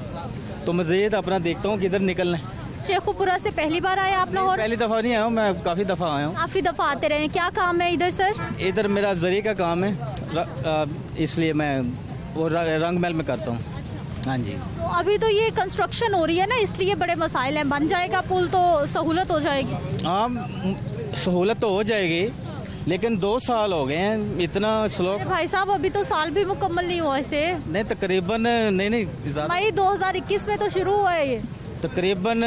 Speaker 15: तो मज़ीद अपना देखता हूँ किधर निकलना है।
Speaker 1: शेखुपुरा से पहली बार आए आप लोग?
Speaker 15: पहली दफ़ा नहीं आया हूँ, मैं काफ़ी दफ़ा आया हूँ।
Speaker 1: काफ़ी दफ़ा आते रहे। क्या काम है इधर सर?
Speaker 15: इधर मेरा जरी का काम है, इसलिए मैं वो रंग महल में करता हूँ। हाँ जी।
Speaker 1: तो अभी तो ये कंस्ट्रक्शन हो रही है ना, इसलिए बड़े मसाइल हैं। बन जाएगा पुल तो सहूलत हो जाएगी।
Speaker 15: हाँ सहूलत तो हो जाएगी, लेकिन 2 साल हो गए हैं, इतना स्लो।
Speaker 1: भाई साहब अभी तो साल भी मुकम्मल नहीं हुआ इसे।
Speaker 15: नहीं तकरीबन नहीं
Speaker 1: मई 2021 में तो शुरू हुआ है ये।
Speaker 15: तकरीबन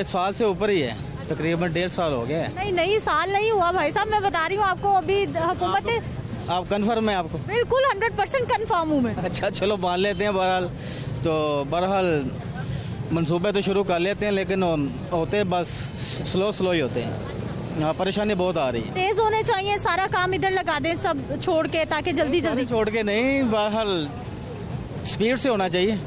Speaker 15: साल से ऊपर ही है, तकरीबन 1.5 साल हो गया है।
Speaker 1: नहीं साल नहीं हुआ भाई साहब, मैं बता रही हूँ आपको। अभी हुकूमत ने
Speaker 15: आप कंफर्म है? आपको
Speaker 1: बिल्कुल 100% कंफर्म हूँ मैं।
Speaker 15: अच्छा चलो मान लेते हैं। बहरहाल मंसूबे तो शुरू कर लेते हैं, लेकिन होते बस स्लो ही होते हैं। परेशानी बहुत आ रही है।
Speaker 1: तेज होने चाहिए, सारा काम इधर लगा दें सब छोड़ के, ताकि जल्दी
Speaker 15: छोड़ के नहीं, बहरहाल स्पीड से होना चाहिए।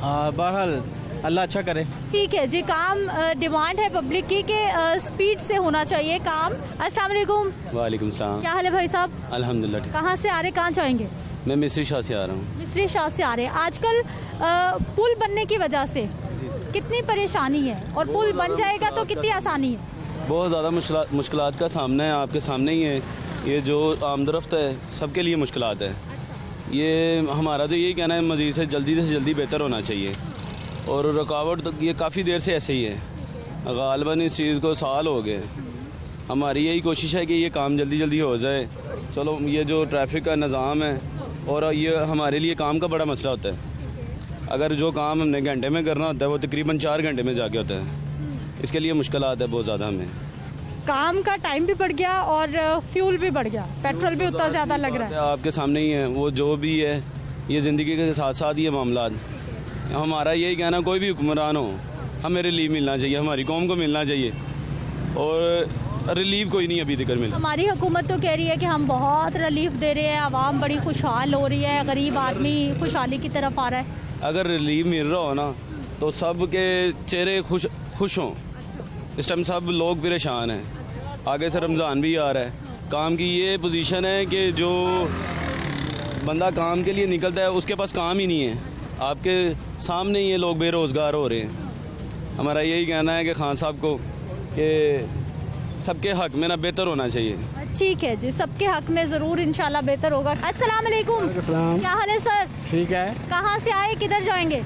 Speaker 15: बहरहाल अल्लाह अच्छा करे।
Speaker 1: ठीक है जी, काम डिमांड है पब्लिक की कि स्पीड से होना चाहिए काम। अस्सलाम वालेकुम।
Speaker 16: वालेकुम सलाम।
Speaker 1: क्या हाल है भाई साहब?
Speaker 16: अल्हम्दुलिल्लाह।
Speaker 1: कहाँ से आ रहे, कहाँ जाएंगे?
Speaker 16: मैं मिस्री शाह से आ रहा हूँ।
Speaker 1: मिस्री शाह से आ रहे हैं। आजकल पुल बनने की वजह से कितनी परेशानी है, और पुल बन जाएगा तो कितनी आसानी है?
Speaker 16: बहुत ज़्यादा मुश्किलात का सामना है, आपके सामने ही है। ये जो आमदरफ्त है सबके लिए मुश्किलात है। ये हमारा तो यही कहना है, मज़ीद से जल्दी बेहतर होना चाहिए। और रुकावट तो ये काफ़ी देर से ऐसे ही है, गालिबन इस चीज़ को साल हो गए। हमारी यही कोशिश है कि ये काम जल्दी हो जाए। चलो ये जो ट्रैफिक का निज़ाम है, और ये हमारे लिए काम का बड़ा मसला होता है। अगर जो काम हमने घंटे में करना होता है, वो तकरीबन 4 घंटे में जाके होता है। इसके लिए मुश्किलात है बहुत ज़्यादा। हमें
Speaker 1: काम का टाइम भी बढ़ गया और फ्यूल भी बढ़ गया, पेट्रोल भी उतना ज़्यादा लग रहा है।
Speaker 16: आपके सामने ही है, वो जो भी है, ये ज़िंदगी के साथ साथ ये मामला। हमारा यही कहना, कोई भी हुक्मरान हो, हमें रिलीफ मिलना चाहिए, हमारी कौम को मिलना चाहिए, और रिलीफ कोई नहीं अभी तक मिला।
Speaker 1: हमारी हुकूमत तो कह रही है कि हम बहुत रिलीफ दे रहे हैं, आवाम बड़ी खुशहाल हो रही है, गरीब आदमी खुशहाली की तरफ आ रहा है।
Speaker 16: अगर रिलीफ मिल रहा हो ना, तो सब के चेहरे खुश हों। इस टाइम सब लोग परेशान हैं, आगे से रमज़ान भी आ रहा है। काम की ये पोजीशन है कि जो बंदा काम के लिए निकलता है उसके पास काम ही नहीं है। आपके सामने ये लोग बेरोज़गार हो रहे हैं। हमारा यही कहना है कि खान साहब को कि सबके हक में ना बेहतर होना चाहिए।
Speaker 1: ठीक है जी, सबके हक में ज़रूर इंशाल्लाह बेहतर होगा। अस्सलाम वालेकुम। क्या हाल है सर?
Speaker 5: ठीक है।
Speaker 1: कहाँ से आए, किधर जाएंगे?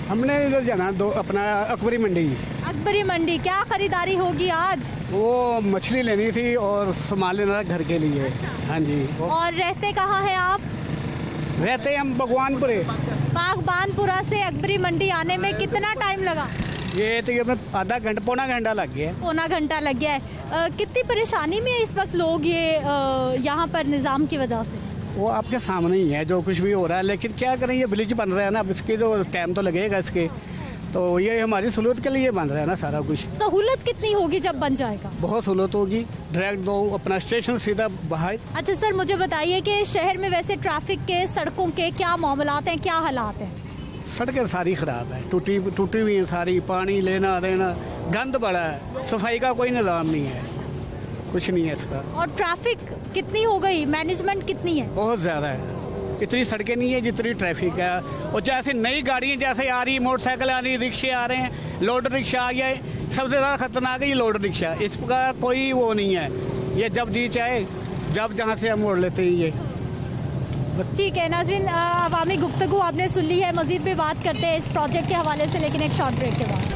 Speaker 5: हमने इधर जाना अपना अकबरी मंडी।
Speaker 1: अकबरी मंडी, क्या खरीदारी होगी आज?
Speaker 5: वो मछली लेनी थी और सामान लेना था घर के लिए। हाँ जी।
Speaker 1: और रहते कहाँ हैं आप?
Speaker 5: रहते हम बागवानपुरे।
Speaker 1: बागवानपुरा से अकबरी मंडी आने में कितना टाइम लगा?
Speaker 5: ये तो आधा घंटा पौना घंटा लग गया।
Speaker 1: पौना घंटा लग गया है। कितनी परेशानी में इस वक्त लोग ये यहाँ पर निज़ाम की वजह से?
Speaker 5: वो आपके सामने ही है जो कुछ भी हो रहा है, लेकिन क्या करें, ये ब्रिज बन रहा है ना, अब इसके जो टाइम तो लगेगा इसके, तो ये हमारी सहूलत के लिए बन रहा है ना सारा कुछ।
Speaker 1: सहूलत कितनी होगी जब बन जाएगा?
Speaker 5: बहुत सहूलत होगी, डायरेक्ट दो अपना स्टेशन सीधा बाहर।
Speaker 1: अच्छा सर, मुझे बताइए कि शहर में वैसे ट्रैफिक के, सड़कों के क्या मामलात हैं, क्या हालात हैं?
Speaker 5: सड़कें सारी खराब है, टूटी हुई हैं सारी, पानी लेना देना, गंद बड़ा है, सफाई का कोई निज़ाम नहीं है, कुछ नहीं है इसका।
Speaker 1: और ट्रैफिक कितनी हो गई, मैनेजमेंट कितनी है?
Speaker 5: बहुत ज़्यादा है, इतनी सड़कें नहीं है जितनी ट्रैफिक है। और जैसे नई गाड़ियाँ जैसे आ रही, मोटरसाइकिल आ रही, रिक्शे आ रहे हैं, लोड रिक्शा आ गया है, सबसे ज़्यादा खतरनाक है ये लोड रिक्शा। इसका कोई वो नहीं है, ये जब जी चाहे जब जहाँ से हम मोड़ लेते हैं ये।
Speaker 1: ठीक है नाज़रीन, अवामी गुफ्तगू आपने सुन ली है, मज़ीद भी बात करते हैं इस प्रोजेक्ट के हवाले से, लेकिन एक शॉर्ट ब्रेक के बाद।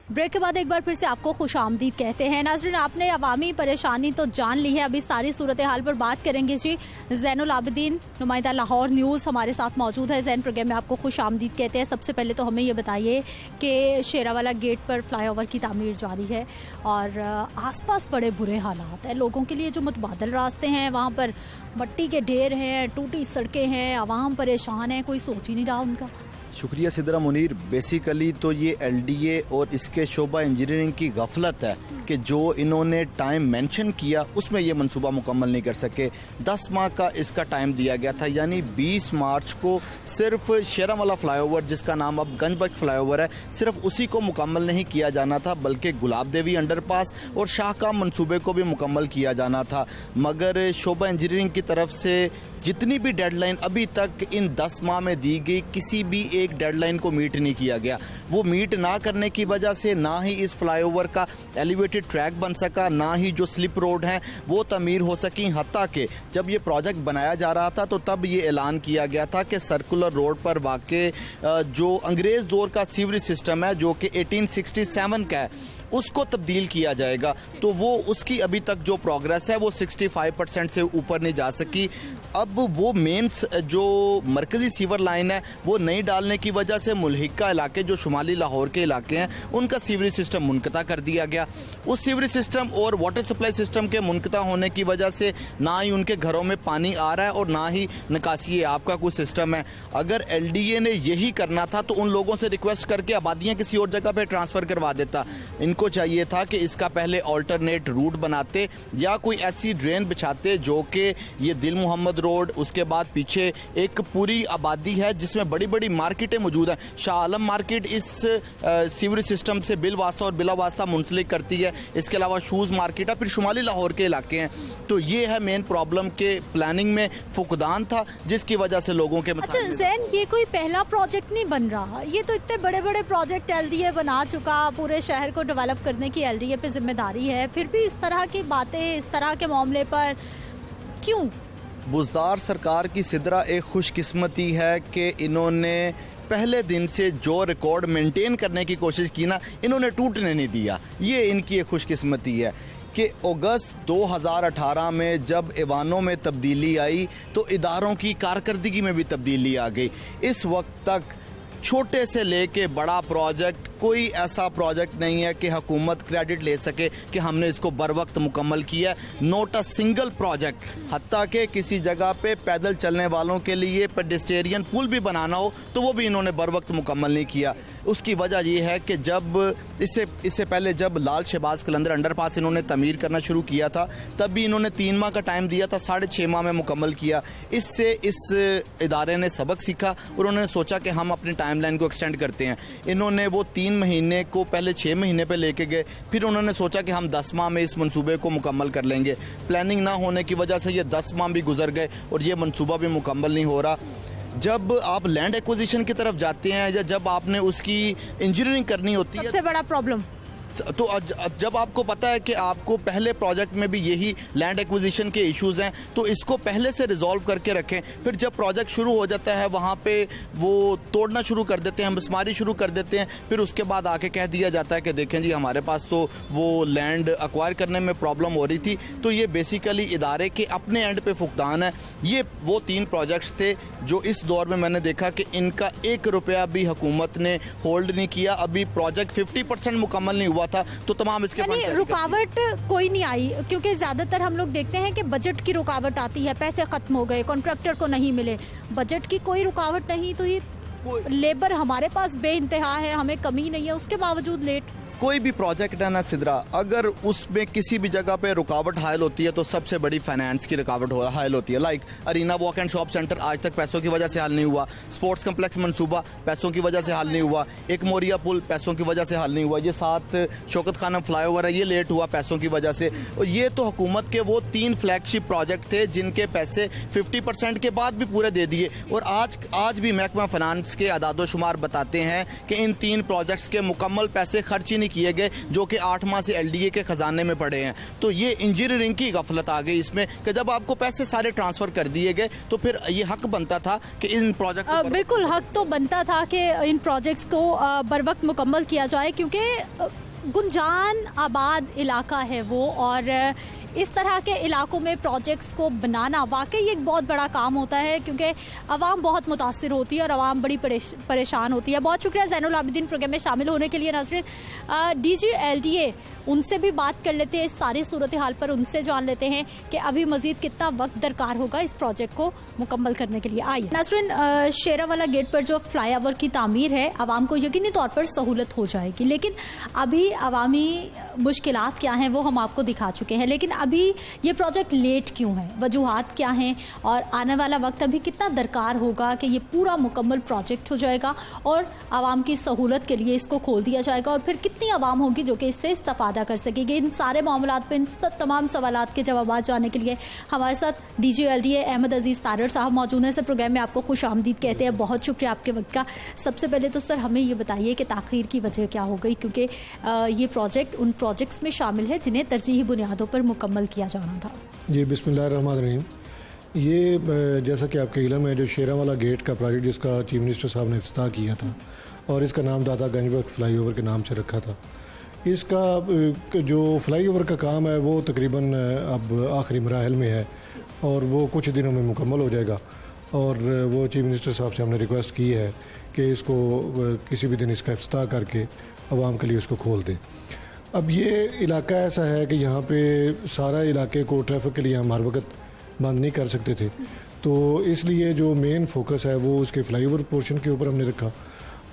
Speaker 1: ब्रेक के बाद एक बार फिर से आपको खुशामदीद कहते हैं। नाज़रीन, आपने अवामी परेशानी तो जान ली है, अभी सारी सूरत हाल पर बात करेंगे जी। ज़ैनुल आबिदीन, नुमाइंदा लाहौर न्यूज़, हमारे साथ मौजूद है। ज़ैन प्रोग्राम में आपको खुशामदीद कहते हैं। सबसे पहले तो हमें ये बताइए कि शेरावाला गेट पर फ्लाईओवर की तामीर जारी है और आसपास बड़े बुरे हालात हैं लोगों के लिए। जो मुतबादल रास्ते हैं वहाँ पर मट्टी के ढेर हैं, टूटी सड़कें हैं, आवाम परेशान है, कोई सोच ही नहीं रहा उनका।
Speaker 17: शुक्रिया सिद्रा मुनीर। बेसिकली तो ये LDA और इसके शोबा इंजीनियरिंग की गफलत है कि जो इन्होंने टाइम मेंशन किया उसमें ये मंसूबा मुकम्मल नहीं कर सके। 10 माह का इसका टाइम दिया गया था, यानी 20 मार्च को सिर्फ शेरावाला फ्लाईओवर, जिसका नाम अब गंजबख्श फ्लाईओवर है, सिर्फ उसी को मुकम्मल नहीं किया जाना था, बल्कि गुलाब देवी अंडरपास और शाहकाम मंसूबे को भी मुकम्मल किया जाना था। मगर शोबा इंजीनियरिंग की तरफ से जितनी भी डेडलाइन अभी तक इन 10 माह में दी गई, किसी भी एक डेडलाइन को मीट नहीं किया गया। वो मीट ना करने की वजह से ना ही इस फ्लाईओवर का एलिवेटेड ट्रैक बन सका, ना ही जो स्लिप रोड हैं वो तमीर हो सकी। हत्ता कि जब ये प्रोजेक्ट बनाया जा रहा था तो तब ये ऐलान किया गया था कि सर्कुलर रोड पर वाक़े जो अंग्रेज़ दौर का सीवरेज सिस्टम है, जो कि 1867 का है, उसको तब्दील किया जाएगा। तो वो उसकी अभी तक जो प्रोग्रेस है वो 65% से ऊपर नहीं जा सकी। अब वो मेन जो मरकज़ी सीवर लाइन है वो नहीं डालने की वजह से मुल्हिका इलाके जो शुमाली लाहौर के इलाके हैं उनका सीवरेज सिस्टम मुनक़ता कर दिया गया। उस सीवरेज सिस्टम और वाटर सप्लाई सिस्टम के मुनक़ता होने की वजह से ना ही उनके घरों में पानी आ रहा है और ना ही निकासी आब का कोई सिस्टम है। अगर LDA ने यही करना था तो उन लोगों से रिक्वेस्ट करके आबादियाँ किसी और जगह पर ट्रांसफ़र करवा देता। इनको चाहिए था कि इसका पहले ऑल्टरनेट रूट बनाते या कोई ऐसी ड्रेन बिछाते जो कि ये दिल मोहम्मद रोड, उसके बाद पीछे एक पूरी आबादी है जिसमें बड़ी बड़ी मार्केटें मौजूद हैं। शाह आलम मार्केट इस सीवरेज सिस्टम से बिल वास्ता और बिला वास्ता मुंसलिक करती है। इसके अलावा शूज़ मार्केट है, फिर शुमाली लाहौर के इलाके हैं। तो ये है मेन प्रॉब्लम के प्लानिंग में फुकदान था जिसकी वजह से लोगों के
Speaker 1: अच्छा ज़ैन, ये कोई पहला प्रोजेक्ट नहीं बन रहा, ये तो इतने बड़े बड़े प्रोजेक्ट LDA बना चुका, पूरे शहर को डेवलप करने की LDA पे जिम्मेदारी है, फिर भी इस तरह की बातें, इस तरह के मामले पर क्यों?
Speaker 17: बुज़दार सरकार की सिदरा एक खुशकिस्मती है कि इन्होंने पहले दिन से जो रिकॉर्ड मेंटेन करने की कोशिश की ना, इन्होंने टूटने नहीं दिया। ये इनकी एक खुशकिस्मती है कि अगस्त 2018 में जब ऐवानों में तब्दीली आई तो इदारों की कारकर्दगी में भी तब्दीली आ गई। इस वक्त तक छोटे से लेके बड़ा प्रोजेक्ट कोई ऐसा प्रोजेक्ट नहीं है कि हुकूमत क्रेडिट ले सके कि हमने इसको बर वक्त मुकम्मल किया। Note a single project. हत्ता कि किसी जगह पे पैदल चलने वालों के लिए पेडेस्टेरियन पुल भी बनाना हो तो वो भी इन्होंने बर वक्त मुकम्मल नहीं किया। उसकी वजह ये है कि जब इससे पहले जब लाल शहबाज कलंदर अंडरपास इन्होंने तमीर करना शुरू किया था तब भी इन्होंने 3 माह का टाइम दिया था, 6.5 माह में मुकम्मल किया। इससे इस इदारे ने सबक सीखा और उन्होंने सोचा कि हम अपनी टाइमलाइन को एक्सटेंड करते हैं। इन्होंने वो 3 महीने को पहले 6 महीने पे लेके गए, फिर उन्होंने सोचा कि हम 10 माह में इस मंसूबे को मुकम्मल कर लेंगे। प्लानिंग ना होने की वजह से ये 10 माह भी गुजर गए और ये मंसूबा भी मुकम्मल नहीं हो रहा। जब आप लैंड एक्विजिशन की तरफ जाते हैं या जब आपने उसकी इंजीनियरिंग करनी होती है,
Speaker 1: सबसे बड़ा प्रॉब्लम
Speaker 17: तो जब आपको पता है कि आपको पहले प्रोजेक्ट में भी यही लैंड एक्विजिशन के इश्यूज हैं, तो इसको पहले से रिजॉल्व करके रखें। फिर जब प्रोजेक्ट शुरू हो जाता है वहाँ पे वो तोड़ना शुरू कर देते हैं, मिसमारी शुरू कर देते हैं, फिर उसके बाद आके कह दिया जाता है कि देखें जी हमारे पास तो वो लैंड एक्वायर करने में प्रॉब्लम हो रही थी। तो ये बेसिकली इदारे के अपने एंड पे फुकदान है। ये वो 3 प्रोजेक्ट्स थे जो इस दौर में मैंने देखा कि इनका 1 रुपया भी हुकूमत ने होल्ड नहीं किया। अभी प्रोजेक्ट 50% मुकम्मल नहीं हुआ था, तो तमाम इसके
Speaker 1: रुकावट कोई नहीं आई, क्योंकि ज़्यादातर हम लोग देखते हैं कि बजट की रुकावट आती है, पैसे ख़त्म हो गए, कॉन्ट्रैक्टर को नहीं मिले। बजट की कोई रुकावट नहीं, तो ये लेबर हमारे पास बेइंतहा है, हमें कमी नहीं है, उसके बावजूद लेट।
Speaker 17: कोई भी प्रोजेक्ट है ना सिद्रा, अगर उसमें किसी भी जगह पे रुकावट हायल होती है तो सबसे बड़ी फाइनेंस की रुकावट हायल होती है। Like Arena walk and shop centre आज तक पैसों की वजह से हल नहीं हुआ, स्पोर्ट्स कम्प्लेक्स मंसूबा पैसों की वजह से हल नहीं हुआ, एक मोरिया पुल पैसों की वजह से हल नहीं हुआ, ये 7 शौकत खानम फ्लाईओवर है, ये लेट हुआ पैसों की वजह से। और ये तो हुकूमत के वो 3 फ्लैगशिप प्रोजेक्ट थे जिनके पैसे 50% के बाद भी पूरे दे दिए। और आज भी महकमा फाइनेंस के अदादोशुमार बताते हैं कि इन 3 प्रोजेक्ट्स के मुकम्मल पैसे खर्च ही नहीं किए गए, जो कि 8 माह से एलडीए के खजाने में पड़े हैं। तो ये इंजीनियरिंग की गफलत आ गई इसमें कि जब आपको पैसे सारे ट्रांसफर कर दिए गए तो फिर ये हक बनता था कि इन प्रोजेक्ट
Speaker 1: बिल्कुल हक तो बनता था कि इन प्रोजेक्ट्स को बर वक्त मुकम्मल किया जाए, क्योंकि गुंजान आबाद इलाका है वो, और इस तरह के इलाकों में प्रोजेक्ट्स को बनाना वाकई एक बहुत बड़ा काम होता है, क्योंकि आवाम बहुत मुतासिर होती है और आवाम बड़ी परेशान होती है। बहुत शुक्रिया ज़ैनुल आबिदीन प्रोग्राम में शामिल होने के लिए। नाज़रीन, डीजी एलडीए उनसे भी बात कर लेते हैं इस सारी सूरत हाल पर, उनसे जान लेते हैं कि अभी मज़ीद कितना वक्त दरकार होगा इस प्रोजेक्ट को मुकम्मल करने के लिए। आइए नाज़रीन, शेरावाला गेट पर जो फ्लाईओवर की तामीर है, आवाम को यकीनी तौर पर सहूलत हो जाएगी, लेकिन अभी अवामी मुश्किलात क्या हैं वो हम आपको दिखा चुके हैं। लेकिन अभी ये प्रोजेक्ट लेट क्यों है, वजूहात क्या हैं, और आने वाला वक्त अभी कितना दरकार होगा कि ये पूरा मुकम्मल प्रोजेक्ट हो जाएगा और आवाम की सहूलत के लिए इसको खोल दिया जाएगा, और फिर कितनी आवाम होगी जो कि इससे इस्तेफादा कर सकेगी। इन सारे मामलात पर, इन तमाम सवालात के जवाब जानने के लिए हमारे साथ डीजी एलडीए अहमद अजीज़ तारड़ साहब मौजूद हैं। सर, प्रोग्राम में आपको खुश आमदीद कहते हैं, बहुत शुक्रिया आपके वक्त का। सबसे पहले तो सर हमें ये बताइए कि ताख़ीर की वजह क्या हो गई, क्योंकि ये प्रोजेक्ट उन प्रोजेक्ट्स में शामिल है जिन्हें तरजीही बुनियादों पर मुकम्मल किया जाना था।
Speaker 18: जी, बिस्मिल्लाहिर्रहमानिर्रहीम। ये जैसा कि आपके इल्म है, जो शेरावाला गेट का प्रोजेक्ट जिसका चीफ मिनिस्टर साहब ने इफ्तिताह किया था और इसका नाम दाता गंजबख्श फ्लाईओवर के नाम से रखा था, इसका जो फ्लाईओवर का काम है वो तकरीबन अब आखिरी मराहल में है और वो कुछ दिनों में मुकम्मल हो जाएगा। और वो चीफ मिनिस्टर साहब से हमने रिक्वेस्ट की है कि इसको किसी भी दिन इसका इफ्तिताह करके आवाम के लिए उसको खोल दें। अब ये इलाका ऐसा है कि यहाँ पे सारा इलाके को ट्रैफिक के लिए हम हर वक्त बंद नहीं कर सकते थे, तो इसलिए जो मेन फोकस है वो उसके फ्लाईओवर पोर्शन के ऊपर हमने रखा।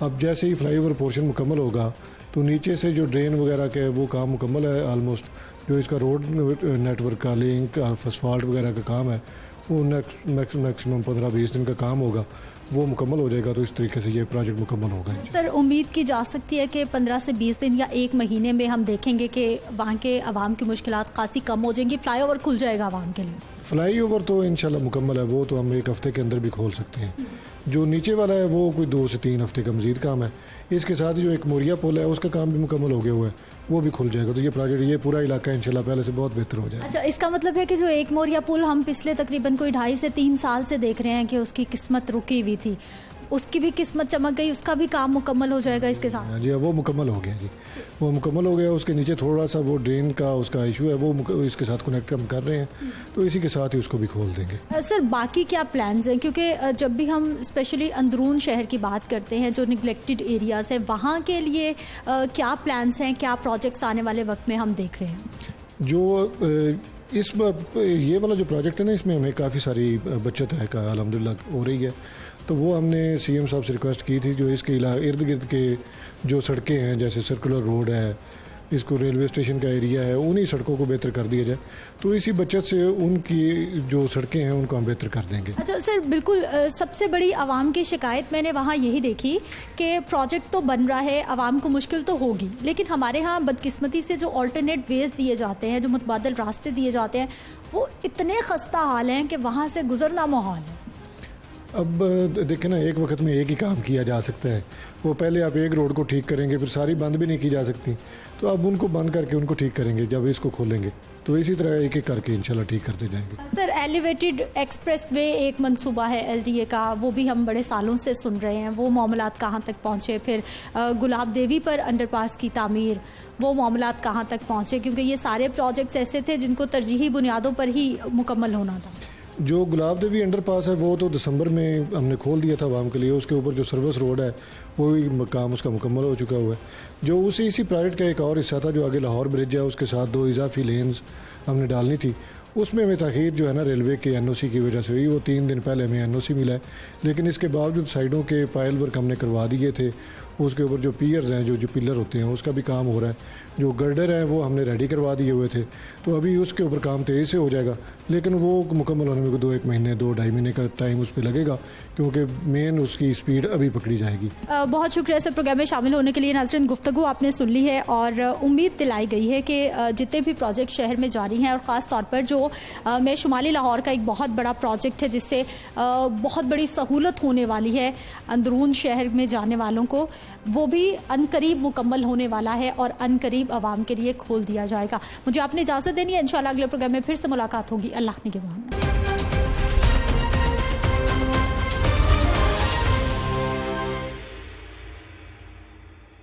Speaker 18: अब जैसे ही फ्लाईओवर पोर्शन मुकम्मल होगा तो नीचे से जो ड्रेन वगैरह के वो काम मुकम्मल है ऑलमोस्ट, जो इसका रोड नेटवर्क का लिंक असफाल्ट वगैरह का काम है वो मैक्सिमम 15-20 दिन का काम होगा, वो मुकम्मल हो जाएगा। तो इस तरीके से ये प्रोजेक्ट मुकम्मल होगा।
Speaker 1: सर, उम्मीद की जा सकती है कि 15 से 20 दिन या 1 महीने में हम देखेंगे कि वहाँ के आवाम की मुश्किलात काफ़ी कम हो जाएंगी, फ्लाईओवर खुल जाएगा आवाम के लिए।
Speaker 18: फ्लाईओवर तो इंशाल्लाह मुकम्मल है, वो तो हम 1 हफ्ते के अंदर भी खोल सकते हैं। जो नीचे वाला है वो कोई 2 से 3 हफ्ते का मजीद काम है। इसके साथ जो एक मोरिया पुल है उसका काम भी मुकम्मल हो गया हुआ है, वो भी खुल जाएगा। तो ये प्रोजेक्ट, ये पूरा इलाका इंशाल्लाह पहले से बहुत बेहतर हो जाएगा।
Speaker 1: अच्छा, इसका मतलब है कि जो एक मोरिया पुल हम पिछले तकरीबन कोई 2.5 से 3 साल से देख रहे हैं कि उसकी किस्मत रुकी हुई थी, उसकी भी किस्मत चमक गई, उसका भी काम मुकम्मल हो जाएगा इसके साथ।
Speaker 18: जी, वो मुकम्मल हो गया जी, वो मुकम्मल हो गया। उसके नीचे थोड़ा सा वो ड्रेन का उसका इशू है, वो इसके साथ कनेक्ट हम कर रहे हैं, तो इसी के साथ ही उसको भी खोल देंगे।
Speaker 1: सर, बाकी क्या प्लान्स हैं, क्योंकि जब भी हम स्पेशली अंदरून शहर की बात करते हैं, जो निगलेक्टेड एरियाज़ है, वहाँ के लिए क्या प्लान्स हैं, क्या प्रोजेक्ट्स आने वाले वक्त में हम देख रहे हैं?
Speaker 18: जो ये वाला जो प्रोजेक्ट है ना, इसमें हमें काफ़ी सारी बचत है का अल्हम्दुलिल्लाह हो रही है। तो वो हमने सीएम साहब से रिक्वेस्ट की थी, जो इसके इर्द गिर्द के जो सड़कें हैं, जैसे सर्कुलर रोड है, इसको रेलवे स्टेशन का एरिया है, उन्हीं सड़कों को बेहतर कर दिया जाए। तो इसी बचत से उनकी जो सड़कें हैं उनको हम बेहतर कर देंगे।
Speaker 1: अच्छा सर, बिल्कुल सबसे बड़ी आवाम की शिकायत मैंने वहाँ यही देखी कि प्रोजेक्ट तो बन रहा है, आवाम को मुश्किल तो होगी, लेकिन हमारे यहाँ बदकिस्मती से जो ऑल्टरनेट वेज दिए जाते हैं, जो मुतबादल रास्ते दिए जाते हैं, वो इतने खस्ता हाल हैं कि वहाँ से गुजरना मुहाल है।
Speaker 18: अब देखें ना, एक वक्त में एक ही काम किया जा सकता है। वो पहले आप एक रोड को ठीक करेंगे, फिर सारी बंद भी नहीं की जा सकती, तो अब उनको बंद करके उनको ठीक करेंगे जब इसको खोलेंगे। तो इसी तरह एक एक करके इंशाल्लाह ठीक करते जाएंगे।
Speaker 1: सर, एलिवेटेड एक्सप्रेस वे एक मंसूबा है LDA का, वो भी हम बड़े सालों से सुन रहे हैं, वो मामलात कहाँ तक पहुँचे? फिर गुलाब देवी पर अंडरपास की तामीर, वो मामलात कहाँ तक पहुँचे? क्योंकि ये सारे प्रोजेक्ट्स ऐसे थे जिनको तरजीही बुनियादों पर ही मुकम्मल होना था।
Speaker 18: जो गुलाब देवी अंडरपास है वो तो दिसंबर में हमने खोल दिया था आवाम के लिए। उसके ऊपर जो सर्विस रोड है वो भी काम उसका मुकम्मल हो चुका हुआ है। जो इसी प्रोजेक्ट का एक और हिस्सा था जो आगे लाहौर ब्रिज है, उसके साथ 2 इजाफी लेन्स हमने डालनी थी, उसमें हमें ताख़ीर जो है ना रेलवे के NOC की वजह से हुई। वो 3 दिन पहले हमें NOC मिला है, लेकिन इसके बावजूद साइडों के पायल वर्क हमने करवा दिए थे। उसके ऊपर जो पियर्स हैं, जो पिलर होते हैं, उसका भी काम हो रहा है। जो गर्डर है वो हमने रेडी करवा दिए हुए थे, तो अभी उसके ऊपर काम तेज़ी से हो जाएगा, लेकिन वो मुकम्मल होने में 2-1 महीने 2-2.5 महीने का टाइम उस पर लगेगा, क्योंकि मेन उसकी स्पीड अभी पकड़ी जाएगी।
Speaker 1: बहुत शुक्रिया सर प्रोग्राम में शामिल होने के लिए। नाज़रीन, गुफ्तगू आपने सुन ली है और उम्मीद दिलाई गई है कि जितने भी प्रोजेक्ट शहर में जारी हैं, और ख़ास तौर पर जो में शुमाली लाहौर का एक बहुत बड़ा प्रोजेक्ट है जिससे बहुत बड़ी सहूलत होने वाली है अंदरून शहर में जाने वालों को, वो भी अनकरीब मुकम्मल होने वाला है और अनकरीब आवाम के लिए खोल दिया जाएगा। मुझे आपने इजाज़त देनी है। इंशाल्लाह अगले प्रोग्राम में फिर से मुलाकात होगी। अल्लाह निगहबान।